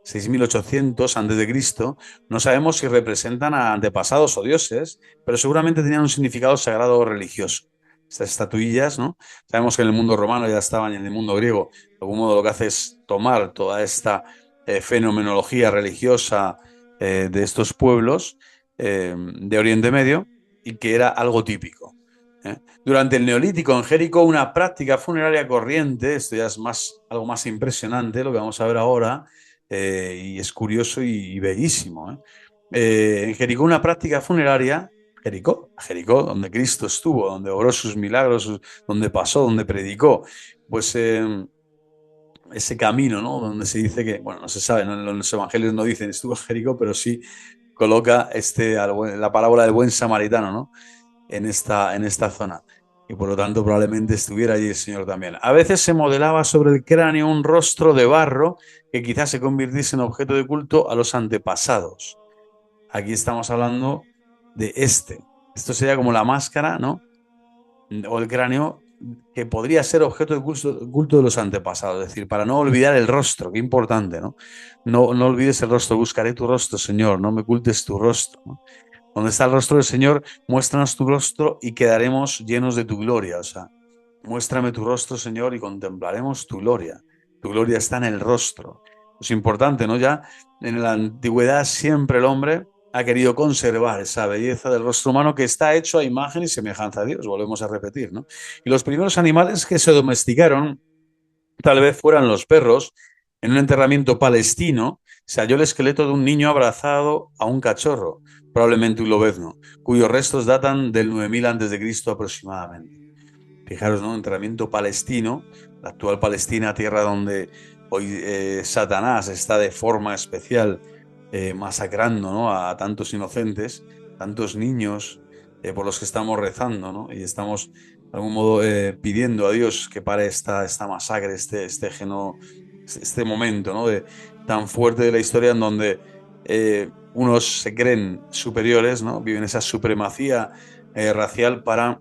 6800 antes de Cristo. No sabemos si representan a antepasados o dioses, pero seguramente tenían un significado sagrado o religioso. Estas estatuillas, ¿no? Sabemos que en el mundo romano ya estaban y en el mundo griego, de algún modo lo que hace es tomar toda esta fenomenología religiosa de estos pueblos de Oriente Medio y que era algo típico. Durante el Neolítico en Jericó, una práctica funeraria corriente, esto ya es más, algo más impresionante, lo que vamos a ver ahora, y es curioso y bellísimo. En Jericó, una práctica funeraria, Jericó, donde Cristo estuvo, donde obró sus milagros, donde pasó, donde predicó, pues ese camino, ¿no? Donde se dice que, bueno, no se sabe, ¿no? En los evangelios no dicen estuvo en Jericó, pero sí coloca la parábola del buen samaritano, ¿no? En esta zona. Y por lo tanto probablemente estuviera allí el Señor también. A veces se modelaba sobre el cráneo un rostro de barro que quizás se convirtiese en objeto de culto a los antepasados. Aquí estamos hablando de este. Esto sería como la máscara, ¿no? O el cráneo que podría ser objeto de culto de los antepasados, es decir, para no olvidar el rostro, qué importante, ¿no? No olvides el rostro, buscaré tu rostro, Señor, no me ocultes tu rostro, ¿no? Donde está el rostro del Señor, muéstranos tu rostro y quedaremos llenos de tu gloria, o sea, muéstrame tu rostro, Señor, y contemplaremos tu gloria. Tu gloria está en el rostro. Es importante, ¿no? Ya en la antigüedad siempre el hombre ha querido conservar esa belleza del rostro humano que está hecho a imagen y semejanza de Dios, volvemos a repetir, ¿no? Y los primeros animales que se domesticaron tal vez fueran los perros. En un enterramiento palestino se halló el esqueleto de un niño abrazado a un cachorro, probablemente un lobezno, cuyos restos datan del 9000 a.C. aproximadamente. Fijaros, ¿no? Un enterramiento palestino, la actual Palestina, tierra donde hoy Satanás está de forma especial masacrando, ¿no? A tantos inocentes, tantos niños por los que estamos rezando, ¿no? Y estamos de algún modo pidiendo a Dios que pare esta masacre, este momento, ¿no? Tan fuerte de la historia en donde unos se creen superiores, ¿no? Viven esa supremacía racial para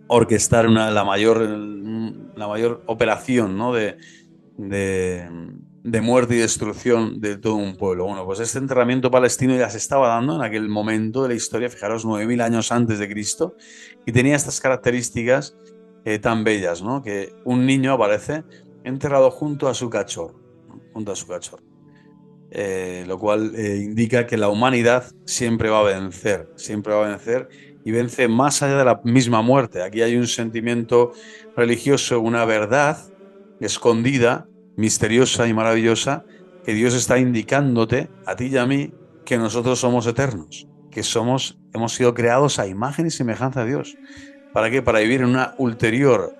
orquestar la mayor operación, ¿no? de, de muerte y destrucción de todo un pueblo. Bueno, pues este enterramiento palestino ya se estaba dando en aquel momento de la historia, fijaros, 9000 años antes de Cristo, y tenía estas características tan bellas, ¿no? Que un niño aparece enterrado junto a su cachorro, ¿no? Junto a su cachorro. Lo cual indica que la humanidad siempre va a vencer y vence más allá de la misma muerte. Aquí hay un sentimiento religioso, una verdad escondida, misteriosa y maravillosa que Dios está indicándote a ti y a mí que nosotros somos eternos, que hemos sido creados a imagen y semejanza de Dios. ¿Para qué? Para vivir en una ulterior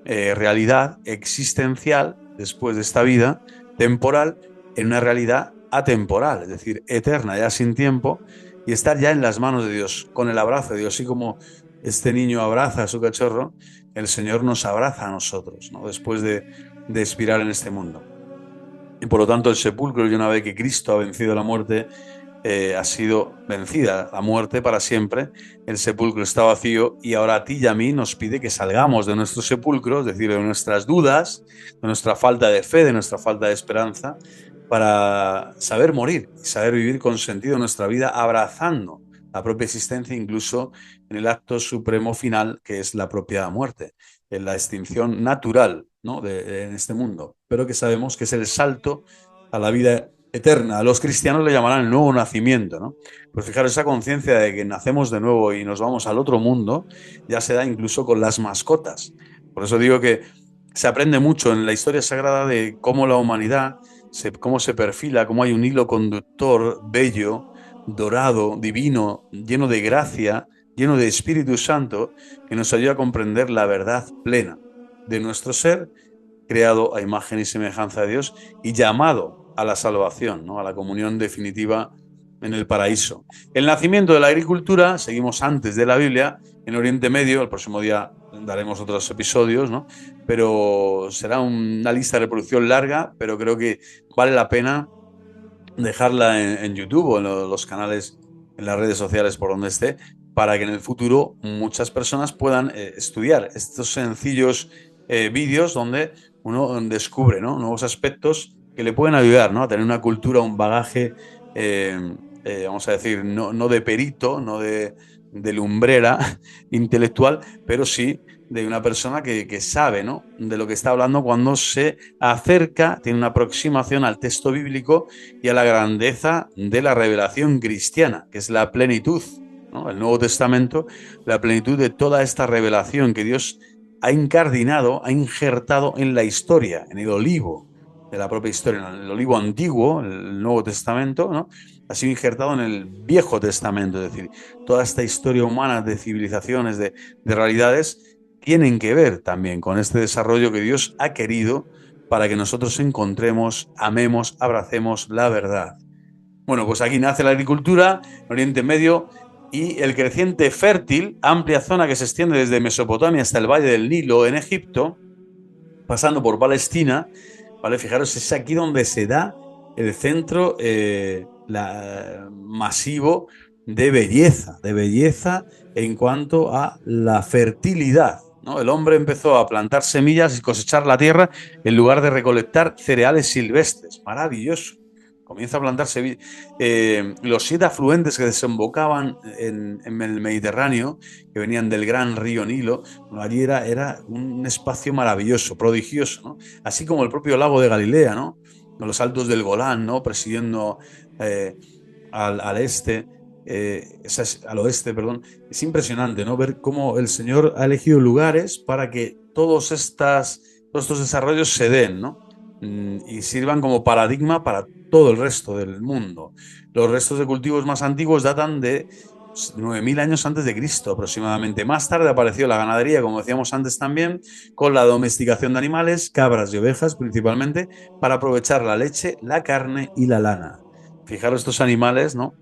realidad existencial después de esta vida temporal, en una realidad atemporal, es decir, eterna, ya sin tiempo, y estar ya en las manos de Dios, con el abrazo de Dios. Así como este niño abraza a su cachorro, el Señor nos abraza a nosotros, ¿no? Después de expirar en este mundo. Y por lo tanto el sepulcro, y una vez que Cristo ha vencido la muerte, ha sido vencida la muerte para siempre, el sepulcro está vacío y ahora a ti y a mí nos pide que salgamos de nuestro sepulcro, es decir, de nuestras dudas, de nuestra falta de fe, de nuestra falta de esperanza, para saber morir y saber vivir con sentido nuestra vida, abrazando la propia existencia, incluso en el acto supremo final, que es la propia muerte, en la extinción natural, ¿no? en este mundo, pero que sabemos que es el salto a la vida eterna. A los cristianos le llamarán el nuevo nacimiento, ¿no? Pues fijaros, esa conciencia de que nacemos de nuevo y nos vamos al otro mundo ya se da incluso con las mascotas. Por eso digo que se aprende mucho en la historia sagrada de cómo la humanidad, cómo se perfila, cómo hay un hilo conductor bello, dorado, divino, lleno de gracia, lleno de Espíritu Santo, que nos ayuda a comprender la verdad plena de nuestro ser, creado a imagen y semejanza de Dios y llamado a la salvación, ¿no? A la comunión definitiva en el paraíso. El nacimiento de la agricultura, seguimos antes de la Biblia, en Oriente Medio. El próximo día daremos otros episodios, ¿no? Pero será una lista de reproducción larga, pero creo que vale la pena dejarla en YouTube o en los canales, en las redes sociales por donde esté, para que en el futuro muchas personas puedan estudiar estos sencillos vídeos donde uno descubre, ¿no? Nuevos aspectos que le pueden ayudar, ¿no? A tener una cultura, un bagaje, vamos a decir, no de perito, no de lumbrera intelectual, pero sí de una persona que sabe, ¿no? De lo que está hablando cuando se acerca, tiene una aproximación al texto bíblico y a la grandeza de la revelación cristiana, que es la plenitud, ¿no? El Nuevo Testamento, la plenitud de toda esta revelación que Dios ha incardinado, ha injertado en la historia, en el olivo de la propia historia, en el olivo antiguo, el Nuevo Testamento, ¿no? Ha sido injertado en el Viejo Testamento, es decir, toda esta historia humana de civilizaciones, de realidades, tienen que ver también con este desarrollo que Dios ha querido para que nosotros encontremos, amemos, abracemos la verdad. Bueno, pues aquí nace la agricultura, en Oriente Medio, y el creciente fértil, amplia zona que se extiende desde Mesopotamia hasta el Valle del Nilo en Egipto, pasando por Palestina, ¿vale? Fijaros, es aquí donde se da el centro masivo de belleza en cuanto a la fertilidad, ¿no? El hombre empezó a plantar semillas y cosechar la tierra en lugar de recolectar cereales silvestres. Maravilloso. Comienza a plantarse los 7 afluentes que desembocaban en el Mediterráneo, que venían del gran río Nilo. Allí era un espacio maravilloso, prodigioso, ¿no? Así como el propio lago de Galilea, ¿no? Los altos del Golán, ¿no? Presidiendo al este, al oeste, perdón. Es impresionante, ¿no? Ver cómo el Señor ha elegido lugares para que todos estos desarrollos se den, ¿no? Y sirvan como paradigma para todo el resto del mundo. Los restos de cultivos más antiguos datan de 9.000 años antes de Cristo aproximadamente. Más tarde apareció la ganadería, como decíamos antes también, con la domesticación de animales, cabras y ovejas principalmente, para aprovechar la leche, la carne y la lana. Fijaros estos animales, ¿no?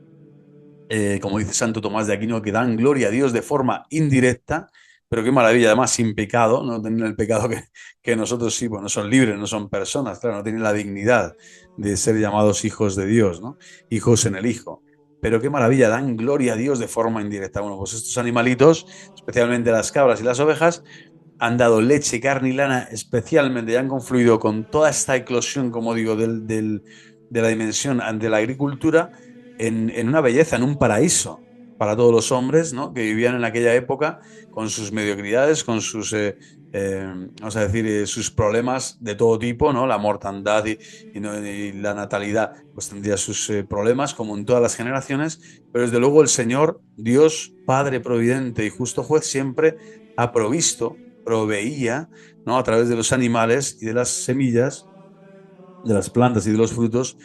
Como dice Santo Tomás de Aquino, que dan gloria a Dios de forma indirecta, pero qué maravilla, además sin pecado, no tienen el pecado que nosotros sí, bueno, son libres, no son personas, claro, no tienen la dignidad de ser llamados hijos de Dios, ¿no? Hijos en el Hijo. Pero qué maravilla, dan gloria a Dios de forma indirecta. Bueno, pues estos animalitos, especialmente las cabras y las ovejas, han dado leche, carne y lana especialmente, y han confluido con toda esta eclosión, como digo, de la dimensión de la agricultura en una belleza, en un paraíso para todos los hombres, ¿no? Que vivían en aquella época con sus mediocridades, con sus, vamos a decir, sus problemas de todo tipo, ¿no? La mortandad y la natalidad, pues tendría sus problemas, como en todas las generaciones, pero desde luego el Señor, Dios, Padre Providente y Justo Juez, siempre ha proveía, ¿no? A través de los animales y de las semillas, de las plantas y de los frutos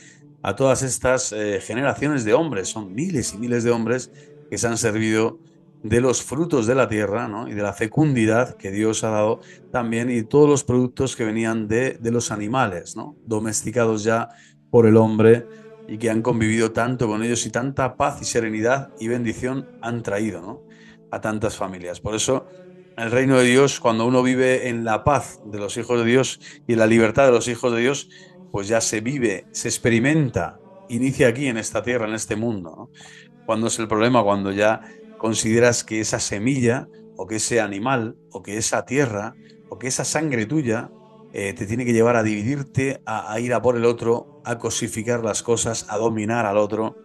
a todas estas generaciones de hombres. Son miles y miles de hombres que se han servido de los frutos de la tierra, ¿no? Y de la fecundidad que Dios ha dado también, y todos los productos que venían de los animales, ¿no? Domesticados ya por el hombre y que han convivido tanto con ellos, y tanta paz y serenidad y bendición han traído, ¿no? A tantas familias. Por eso el reino de Dios, cuando uno vive en la paz de los hijos de Dios y en la libertad de los hijos de Dios, pues ya se vive, se experimenta, inicia aquí en esta tierra, en este mundo, ¿no? ¿Cuándo es el problema? Cuando ya consideras que esa semilla, o que ese animal, o que esa tierra, o que esa sangre tuya te tiene que llevar a dividirte, a ir a por el otro, a cosificar las cosas, a dominar al otro,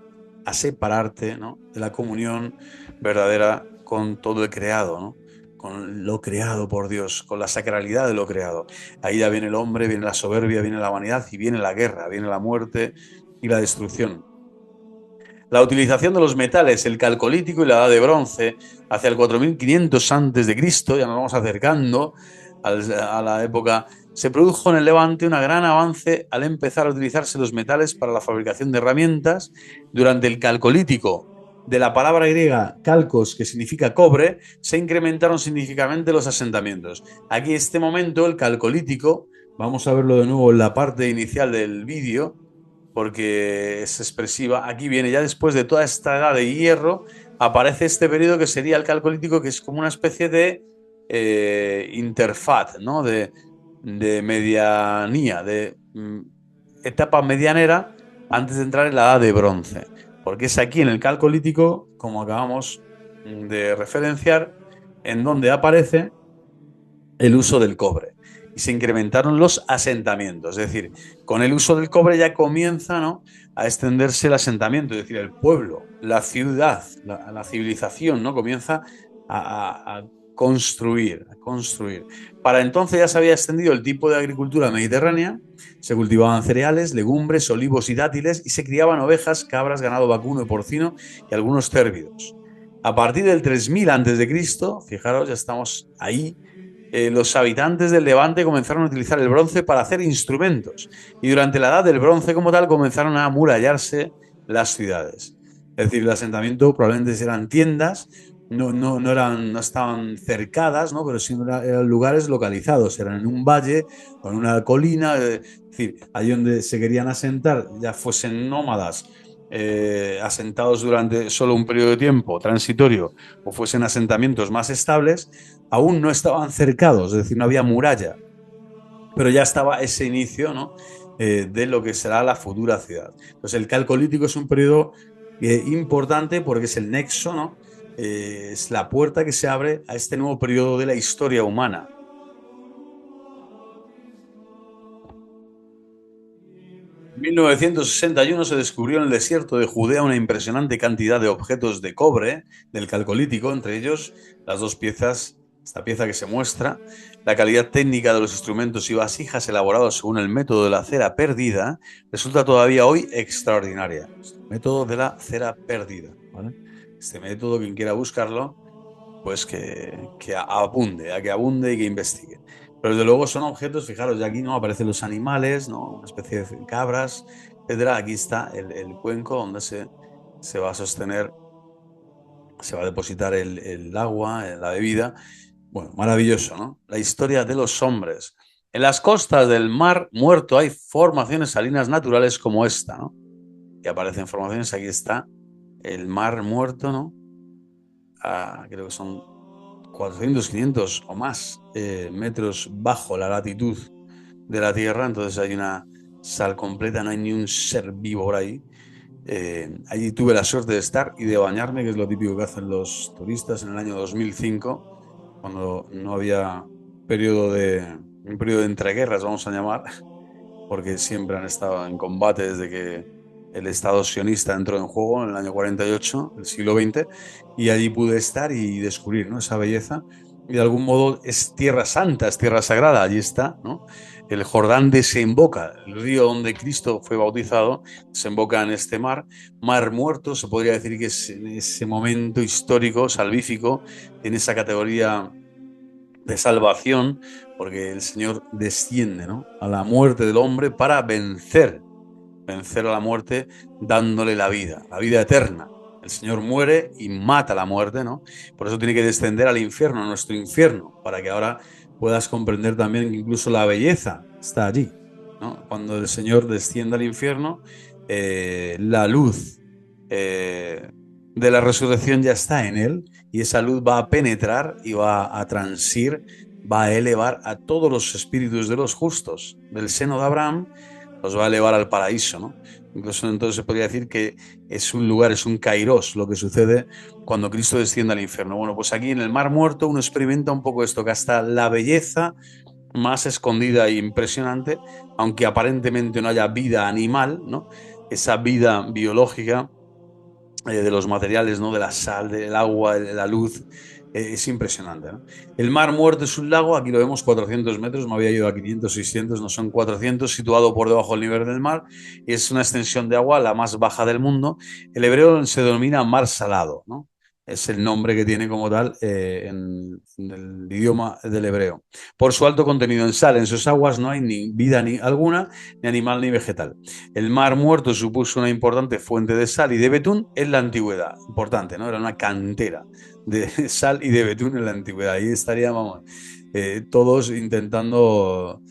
a separarte, ¿no? De la comunión verdadera con todo el creado, ¿no? Con lo creado por Dios, con la sacralidad de lo creado. Ahí ya viene el hombre, viene la soberbia, viene la vanidad y viene la guerra, viene la muerte y la destrucción. La utilización de los metales, el calcolítico y la edad de bronce, hacia el 4500 a.C., ya nos vamos acercando a la época, se produjo en el Levante un gran avance al empezar a utilizarse los metales para la fabricación de herramientas. Durante el calcolítico, de la palabra griega calcos, que significa cobre, se incrementaron significativamente los asentamientos. Aquí, este momento, el calcolítico, vamos a verlo de nuevo en la parte inicial del vídeo, porque es expresiva. Aquí viene ya después de toda esta edad de hierro, aparece este periodo que sería el calcolítico, que es como una especie de interfaz, ¿no? De medianía, de etapa medianera antes de entrar en la edad de bronce. Porque es aquí en el calcolítico, como acabamos de referenciar, en donde aparece el uso del cobre y se incrementaron los asentamientos. Es decir, con el uso del cobre ya comienza, ¿no?, a extenderse el asentamiento, es decir, el pueblo, la ciudad, la civilización, ¿no?, comienza a construir, a construir. Para entonces ya se había extendido el tipo de agricultura mediterránea, se cultivaban cereales, legumbres, olivos y dátiles, y se criaban ovejas, cabras, ganado vacuno y porcino y algunos cérvidos. A partir del 3000 a.C., fijaros, ya estamos ahí, los habitantes del Levante comenzaron a utilizar el bronce para hacer instrumentos, y durante la edad del bronce como tal comenzaron a amurallarse las ciudades. Es decir, el asentamiento probablemente eran tiendas, no estaban cercadas, ¿no?, pero sí eran lugares localizados, eran en un valle o en una colina, es decir, allí donde se querían asentar, ya fuesen nómadas, asentados durante solo un periodo de tiempo transitorio, o fuesen asentamientos más estables, aún no estaban cercados, es decir, no había muralla, pero ya estaba ese inicio, ¿no?, de lo que será la futura ciudad. Entonces, el calcolítico es un periodo importante porque es el nexo, ¿no? Es la puerta que se abre a este nuevo periodo de la historia humana. En 1961 se descubrió en el desierto de Judea una impresionante cantidad de objetos de cobre del calcolítico, entre ellos las dos piezas, esta pieza que se muestra. La calidad técnica de los instrumentos y vasijas elaborados según el método de la cera perdida resulta todavía hoy extraordinaria. El método de la cera perdida, ¿vale? Este método, quien quiera buscarlo, pues que abunde, a que abunde y que investigue. Pero desde luego son objetos, fijaros, ya aquí no aparecen los animales, ¿no?, una especie de cabras, etcétera. Aquí está el cuenco donde se va a sostener, se va a depositar el agua, la bebida. Bueno, maravilloso, ¿no? La historia de los hombres. En las costas del Mar Muerto hay formaciones salinas naturales como esta, ¿no? Y aparecen formaciones, aquí está el Mar Muerto, ¿no? Creo que son 400, 500 o más metros bajo la latitud de la Tierra. Entonces hay una sal completa, no hay ni un ser vivo por ahí. Allí tuve la suerte de estar y de bañarme, que es lo típico que hacen los turistas, en el año 2005, cuando no había un periodo de entreguerras, vamos a llamar, porque siempre han estado en combate desde que el Estado sionista entró en juego en el año 48, el siglo XX, y allí pude estar y descubrir, ¿no?, esa belleza. Y de algún modo es tierra santa, es tierra sagrada, allí está, ¿no? El Jordán desemboca, el río donde Cristo fue bautizado, desemboca en este mar, Mar Muerto. Se podría decir que es en ese momento histórico, salvífico, en esa categoría de salvación, porque el Señor desciende, ¿no?, a la muerte del hombre para vencer a la muerte dándole la vida eterna. El Señor muere y mata la muerte, ¿no? Por eso tiene que descender al infierno, a nuestro infierno, para que ahora puedas comprender también que incluso la belleza está allí, ¿no? Cuando el Señor desciende al infierno, la luz de la resurrección ya está en él, y esa luz va a penetrar y va a transir, va a elevar a todos los espíritus de los justos del seno de Abraham, los va a elevar al paraíso, ¿no? Incluso entonces se podría decir que es un lugar, es un kairos lo que sucede cuando Cristo desciende al infierno. Bueno, pues aquí en el Mar Muerto uno experimenta un poco esto, que hasta la belleza más escondida e impresionante, aunque aparentemente no haya vida animal, ¿no?, esa vida biológica de los materiales, ¿no?, de la sal, del agua, de la luz, es impresionante, ¿no? El Mar Muerto es un lago, aquí lo vemos, 400 metros, me había ido a 500, 600, no son 400, situado por debajo del nivel del mar, y es una extensión de agua la más baja del mundo. El hebreo se denomina Mar Salado, ¿no? Es el nombre que tiene como tal en el idioma del hebreo. Por su alto contenido en sal, en sus aguas no hay ni vida ni alguna, ni animal ni vegetal. El Mar Muerto supuso una importante fuente de sal y de betún en la antigüedad. Importante, ¿no? Era una cantera de sal y de betún en la antigüedad. Ahí estaríamos todos intentando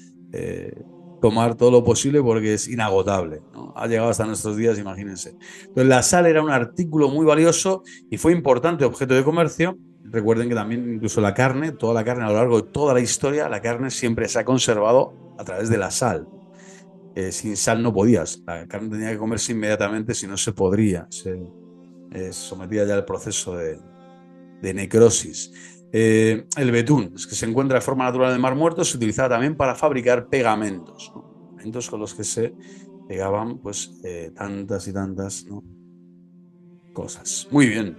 tomar todo lo posible porque es inagotable, ¿no? Ha llegado hasta nuestros días, imagínense. Entonces, la sal era un artículo muy valioso y fue importante objeto de comercio. Recuerden que también incluso la carne, toda la carne a lo largo de toda la historia, la carne siempre se ha conservado a través de la sal. Sin sal no podías, la carne tenía que comerse inmediatamente, si no se podría, se sometía ya al proceso de necrosis. El betún, que se encuentra de forma natural en el Mar Muerto, se utilizaba también para fabricar pegamentos, ¿no? Pegamentos con los que se pegaban pues tantas y tantas, ¿no?, cosas. Muy bien,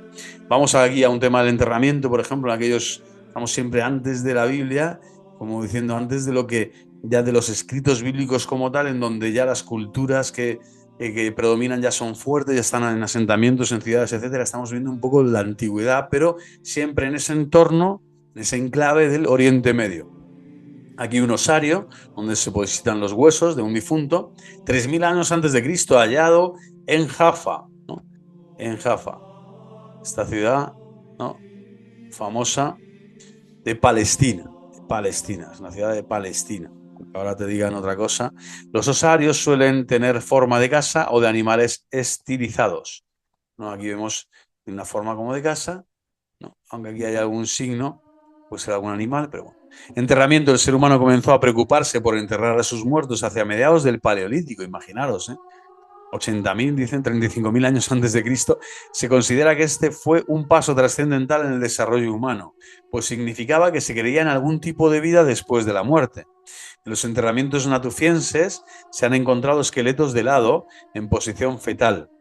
vamos aquí a un tema del enterramiento, por ejemplo, en aquellos, estamos siempre antes de la Biblia, como diciendo antes de lo que ya de los escritos bíblicos como tal, en donde ya las culturas que predominan ya son fuertes, ya están en asentamientos, en ciudades, etcétera. Estamos viendo un poco la antigüedad, pero siempre en ese entorno, en ese enclave del Oriente Medio. Aquí un osario donde se depositan los huesos de un difunto, 3000 años antes de Cristo, hallado en Jaffa, ¿no? En Jaffa, esta ciudad, ¿no?, famosa de Palestina. Palestina, es una ciudad de Palestina. Aunque ahora te digan otra cosa. Los osarios suelen tener forma de casa o de animales estilizados, ¿no? Aquí vemos una forma como de casa, ¿no?, aunque aquí hay algún signo, puede ser algún animal, pero bueno. Enterramiento. El ser humano comenzó a preocuparse por enterrar a sus muertos hacia mediados del Paleolítico, imaginaros, 80.000, dicen 35.000 años antes de Cristo. Se considera que este fue un paso trascendental en el desarrollo humano, pues significaba que se creía en algún tipo de vida después de la muerte. En los enterramientos natufienses se han encontrado esqueletos de lado en posición fetal.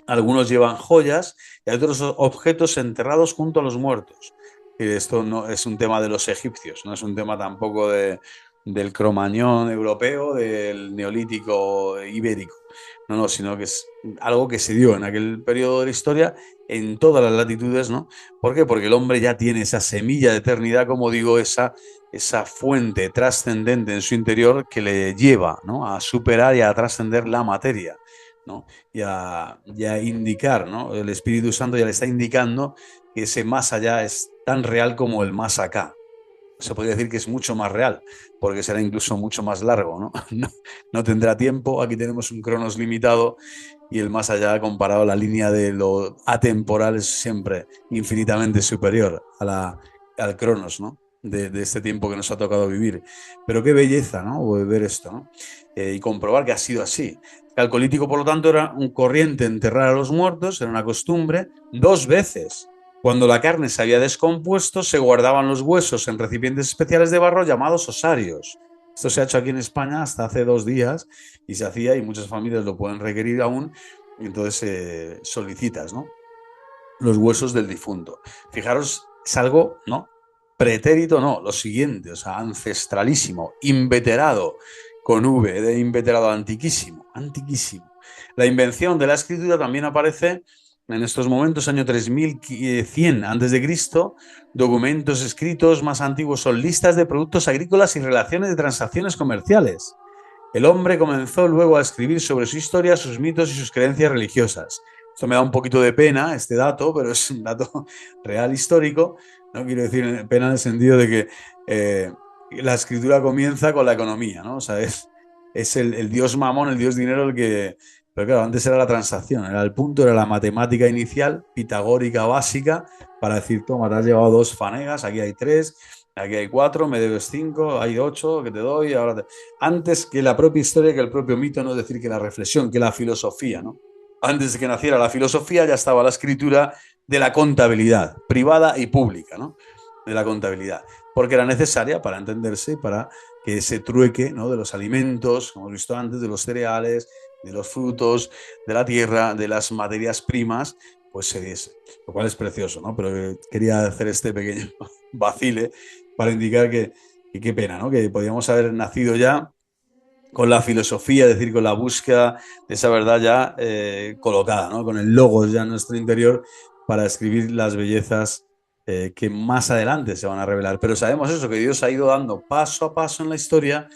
Algunos llevan joyas y hay otros objetos enterrados junto a los muertos. Y esto no es un tema de los egipcios, no es un tema tampoco del cromañón europeo, del neolítico ibérico. No, sino que es algo que se dio en aquel periodo de la historia en todas las latitudes, ¿no? ¿Por qué? Porque el hombre ya tiene esa semilla de eternidad, como digo, esa fuente trascendente en su interior que le lleva, ¿no?, a superar y a trascender la materia, ¿no?, y a indicar, ¿no? El Espíritu Santo ya le está indicando que ese más allá es tan real como el más acá. Se podría decir que es mucho más real, porque será incluso mucho más largo, ¿no? No tendrá tiempo, aquí tenemos un cronos limitado, y el más allá, comparado a la línea de lo atemporal, es siempre infinitamente superior al cronos, ¿no?, de este tiempo que nos ha tocado vivir. Pero qué belleza, ¿no?, ver esto, ¿no? Y comprobar que ha sido así. El calcolítico, por lo tanto, era un corriente enterrar a los muertos, era una costumbre, 2 veces. Cuando la carne se había descompuesto, se guardaban los huesos en recipientes especiales de barro llamados osarios. Esto se ha hecho aquí en España hasta hace 2 días y se hacía, y muchas familias lo pueden requerir aún, y entonces solicitas, ¿no?, los huesos del difunto. Fijaros, es algo, ¿no?, pretérito, no, lo siguiente, o sea, ancestralísimo, inveterado, con V, de inveterado, antiquísimo, antiquísimo. La invención de la escritura también aparece en estos momentos, año 3100 antes de Cristo, documentos escritos más antiguos son listas de productos agrícolas y relaciones de transacciones comerciales. El hombre comenzó luego a escribir sobre su historia, sus mitos y sus creencias religiosas. Esto me da un poquito de pena, este dato, pero es un dato real histórico. No quiero decir pena en el sentido de que la escritura comienza con la economía, ¿no? O sea, es el dios mamón, el dios dinero el que... Pero claro, antes era la transacción, era el punto, era la matemática inicial, pitagórica básica, para decir, toma, te has llevado 2 fanegas, aquí hay 3, aquí hay 4, me debes 5, hay 8 que te doy, ahora te... Antes que la propia historia, que el propio mito, no es decir, que la reflexión, que la filosofía, ¿no? Antes de que naciera la filosofía ya estaba la escritura de la contabilidad, privada y pública, ¿no? De la contabilidad, porque era necesaria para entenderse, para que ese trueque, ¿no? De los alimentos, como hemos visto antes, de los cereales, de los frutos, de la tierra, de las materias primas, pues se diese, lo cual es precioso, ¿no? Pero quería hacer este pequeño vacile para indicar que qué pena, ¿no? Que podíamos haber nacido ya con la filosofía, es decir, con la búsqueda de esa verdad ya colocada, ¿no? Con el logos ya en nuestro interior para escribir las bellezas que más adelante se van a revelar. Pero sabemos eso, que Dios ha ido dando paso a paso en la historia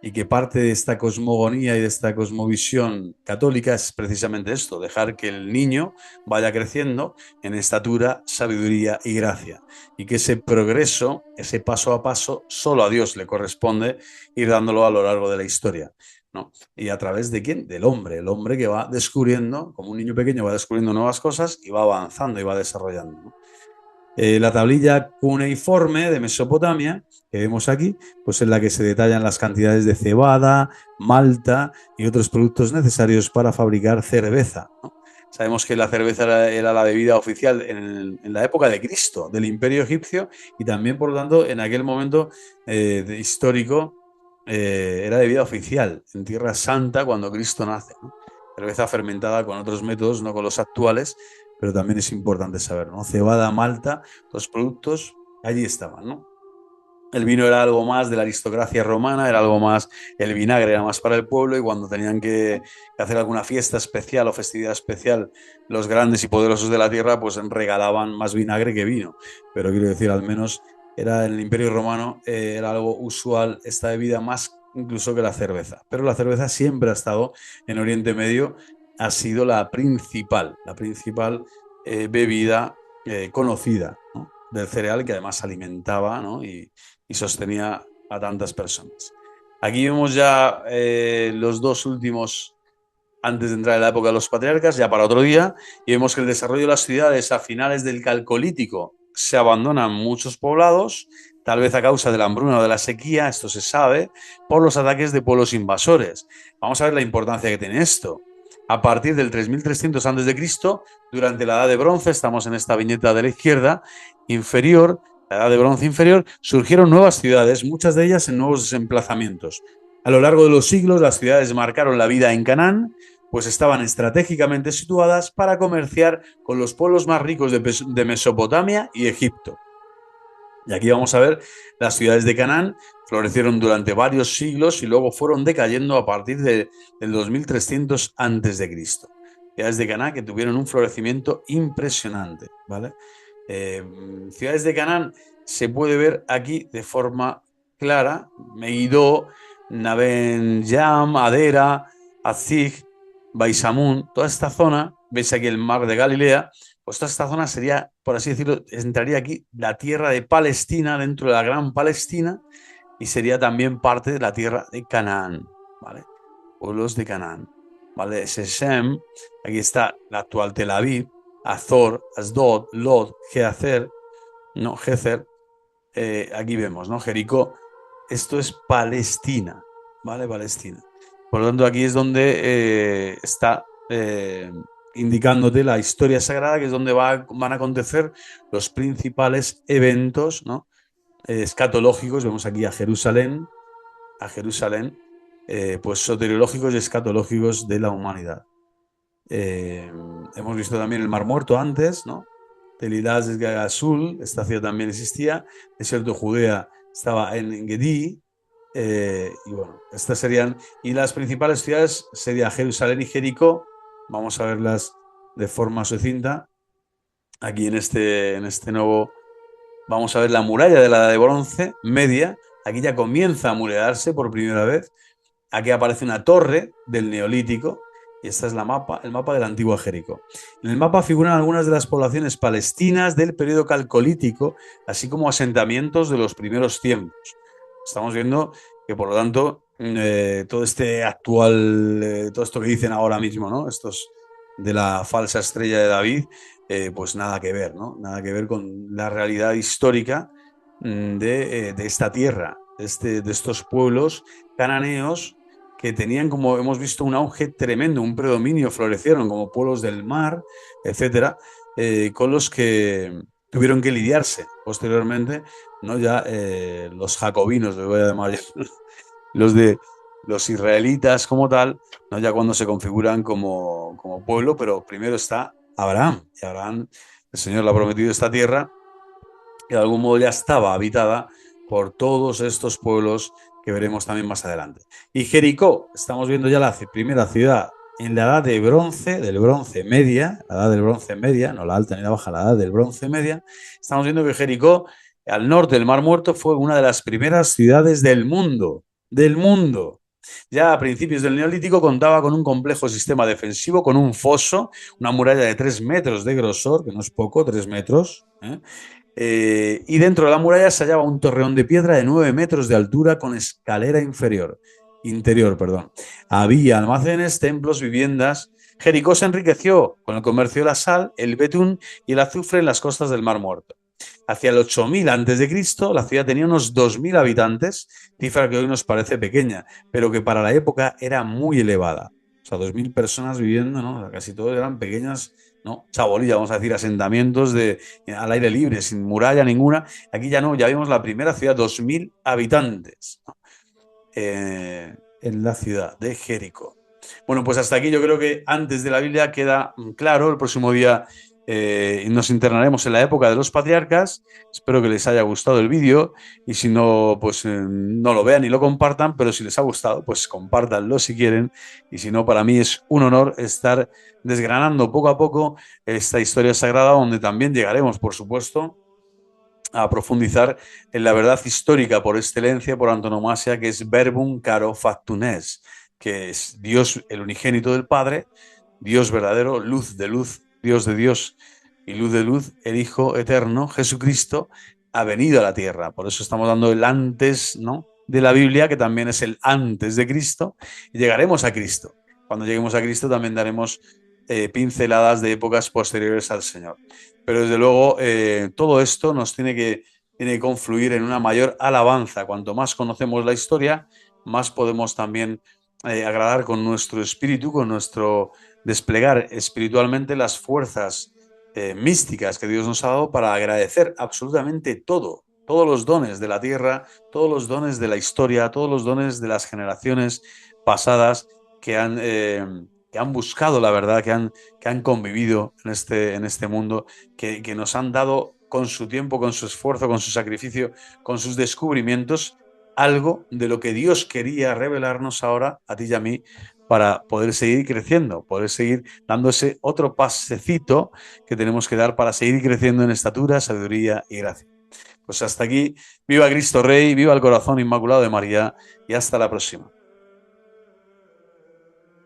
y que parte de esta cosmogonía y de esta cosmovisión católica es precisamente esto, dejar que el niño vaya creciendo en estatura, sabiduría y gracia. Y que ese progreso, ese paso a paso, solo a Dios le corresponde ir dándolo a lo largo de la historia, ¿no? ¿Y a través de quién? Del hombre, el hombre que va descubriendo, como un niño pequeño va descubriendo nuevas cosas y va avanzando y va desarrollando, ¿no? La tablilla cuneiforme de Mesopotamia, que vemos aquí, pues en la que se detallan las cantidades de cebada, malta y otros productos necesarios para fabricar cerveza, ¿no? Sabemos que la cerveza era la bebida oficial en la época de Cristo, del Imperio Egipcio, y también, por lo tanto, en aquel momento histórico, era bebida oficial en Tierra Santa cuando Cristo nace, ¿no? Cerveza fermentada con otros métodos, no con los actuales, pero también es importante saber, ¿no? Cebada, malta, los productos allí estaban, ¿no? El vino era algo más de la aristocracia romana, era algo más, el vinagre era más para el pueblo y cuando tenían que hacer alguna fiesta especial o festividad especial, los grandes y poderosos de la tierra pues regalaban más vinagre que vino. Pero quiero decir, al menos era en el Imperio Romano, era algo usual esta bebida más incluso que la cerveza. Pero la cerveza siempre ha estado en Oriente Medio, ha sido la principal bebida conocida, ¿no? Del cereal que además alimentaba, ¿no? Y sostenía a tantas personas. Aquí vemos ya los dos últimos, antes de entrar en la época de los patriarcas, ya para otro día, y vemos que el desarrollo de las ciudades a finales del Calcolítico se abandonan muchos poblados, tal vez a causa de la hambruna o de la sequía, esto se sabe, por los ataques de pueblos invasores. Vamos a ver la importancia que tiene esto. A partir del 3300 a.C., durante la Edad de Bronce, estamos en esta viñeta de la izquierda inferior, la Edad de Bronce inferior, surgieron nuevas ciudades, muchas de ellas en nuevos emplazamientos. A lo largo de los siglos, las ciudades marcaron la vida en Canaán, pues estaban estratégicamente situadas para comerciar con los pueblos más ricos de Mesopotamia y Egipto. Y aquí vamos a ver las ciudades de Canaán florecieron durante varios siglos y luego fueron decayendo a partir del 2300 a.C. Ciudades de Canaán que tuvieron un florecimiento impresionante, ¿vale? Ciudades de Canaán se puede ver aquí de forma clara: Megiddo, Naben Yam, Adera, Azig, Baisamun, toda esta zona, veis aquí el mar de Galilea, pues toda esta zona sería, por así decirlo, entraría aquí la tierra de Palestina, dentro de la gran Palestina, y sería también parte de la tierra de Canaán, ¿vale? Pueblos de Canaán, ¿vale? Shechem, aquí está la actual Tel Aviv, Azor, Asdod, Lod, Gezer, ¿no? Gezer, aquí vemos, ¿no? Jericó, esto es Palestina, ¿vale? Palestina. Por lo tanto, aquí es donde está indicándote la historia sagrada, que es donde van a acontecer los principales eventos, ¿no? Escatológicos. Vemos aquí a Jerusalén, pues soteriológicos y escatológicos de la humanidad. Hemos visto también el Mar Muerto antes, ¿no? Telilás de Gazul, esta ciudad también existía. Desierto de Judea estaba en Gedí. Y bueno, estas serían. Y las principales ciudades serían Jerusalén y Jericó. Vamos a verlas de forma sucinta aquí en este nuevo Vamos a ver la muralla de la Edad de Bronce media. Aquí ya comienza a amurallarse por primera vez. Aquí aparece una torre del Neolítico y esta es el mapa del antiguo Jericó. En el mapa figuran algunas de las poblaciones palestinas del periodo calcolítico, así como asentamientos de los primeros tiempos. Estamos viendo que, por lo tanto, todo este actual, todo esto que dicen ahora mismo, ¿no? Estos de la falsa estrella de David, pues nada que ver, ¿no? Nada que ver con la realidad histórica de esta tierra, de estos pueblos cananeos que tenían, como hemos visto, un auge tremendo, un predominio, florecieron como pueblos del mar, etcétera, con los que tuvieron que lidiarse posteriormente, ¿no? Ya los jacobinos, les voy a llamar yo, los de los israelitas como tal, ¿no? Ya cuando se configuran como pueblo, pero primero está Abraham, y Abraham, el Señor le ha prometido esta tierra, que de algún modo ya estaba habitada por todos estos pueblos que veremos también más adelante. Y Jericó, estamos viendo ya la primera ciudad en la edad de bronce, del bronce media, la edad del bronce media, no la alta ni la baja, la edad del bronce media. Estamos viendo que Jericó, al norte del Mar Muerto, fue una de las primeras ciudades del mundo, del mundo. Ya a principios del Neolítico contaba con un complejo sistema defensivo, con un foso, una muralla de 3 metros de grosor, que no es poco, 3 metros, y dentro de la muralla se hallaba un torreón de piedra de 9 metros de altura con escalera interior, perdón. Había almacenes, templos, viviendas. Jericó se enriqueció con el comercio de la sal, el betún y el azufre en las costas del Mar Muerto. Hacia el 8000 a.C., la ciudad tenía unos 2000 habitantes, cifra que hoy nos parece pequeña, pero que para la época era muy elevada. O sea, 2000 personas viviendo, ¿no? Casi todos eran pequeñas, ¿no? Chabolilla, vamos a decir, asentamientos al aire libre, sin muralla ninguna. Aquí ya no, ya vimos la primera ciudad, 2000 habitantes, ¿no? En la ciudad de Jericó. Bueno, pues hasta aquí yo creo que antes de la Biblia queda claro. El próximo día nos internaremos en la época de los patriarcas. Espero que les haya gustado el vídeo y si no, pues no lo vean y lo compartan, pero si les ha gustado, pues compártanlo si quieren y si no, para mí es un honor estar desgranando poco a poco esta historia sagrada donde también llegaremos, por supuesto, a profundizar en la verdad histórica por excelencia, por antonomasia, que es Verbum Caro Factunes, que es Dios, el unigénito del Padre, Dios verdadero, luz de luz, Dios de Dios y luz de luz, el Hijo eterno, Jesucristo, ha venido a la tierra. Por eso estamos dando el antes, ¿no?, de la Biblia, que también es el antes de Cristo, y llegaremos a Cristo. Cuando lleguemos a Cristo también daremos pinceladas de épocas posteriores al Señor. Pero desde luego todo esto nos tiene que confluir en una mayor alabanza. Cuanto más conocemos la historia, más podemos también agradar con nuestro espíritu, con nuestro desplegar espiritualmente las fuerzas místicas que Dios nos ha dado para agradecer absolutamente todo, todos los dones de la tierra, todos los dones de la historia, todos los dones de las generaciones pasadas que han buscado la verdad, que han convivido en este mundo, que nos han dado con su tiempo, con su esfuerzo, con su sacrificio, con sus descubrimientos, algo de lo que Dios quería revelarnos ahora a ti y a mí para poder seguir creciendo, poder seguir dando ese otro pasecito que tenemos que dar para seguir creciendo en estatura, sabiduría y gracia. Pues hasta aquí, viva Cristo Rey, viva el corazón inmaculado de María y hasta la próxima.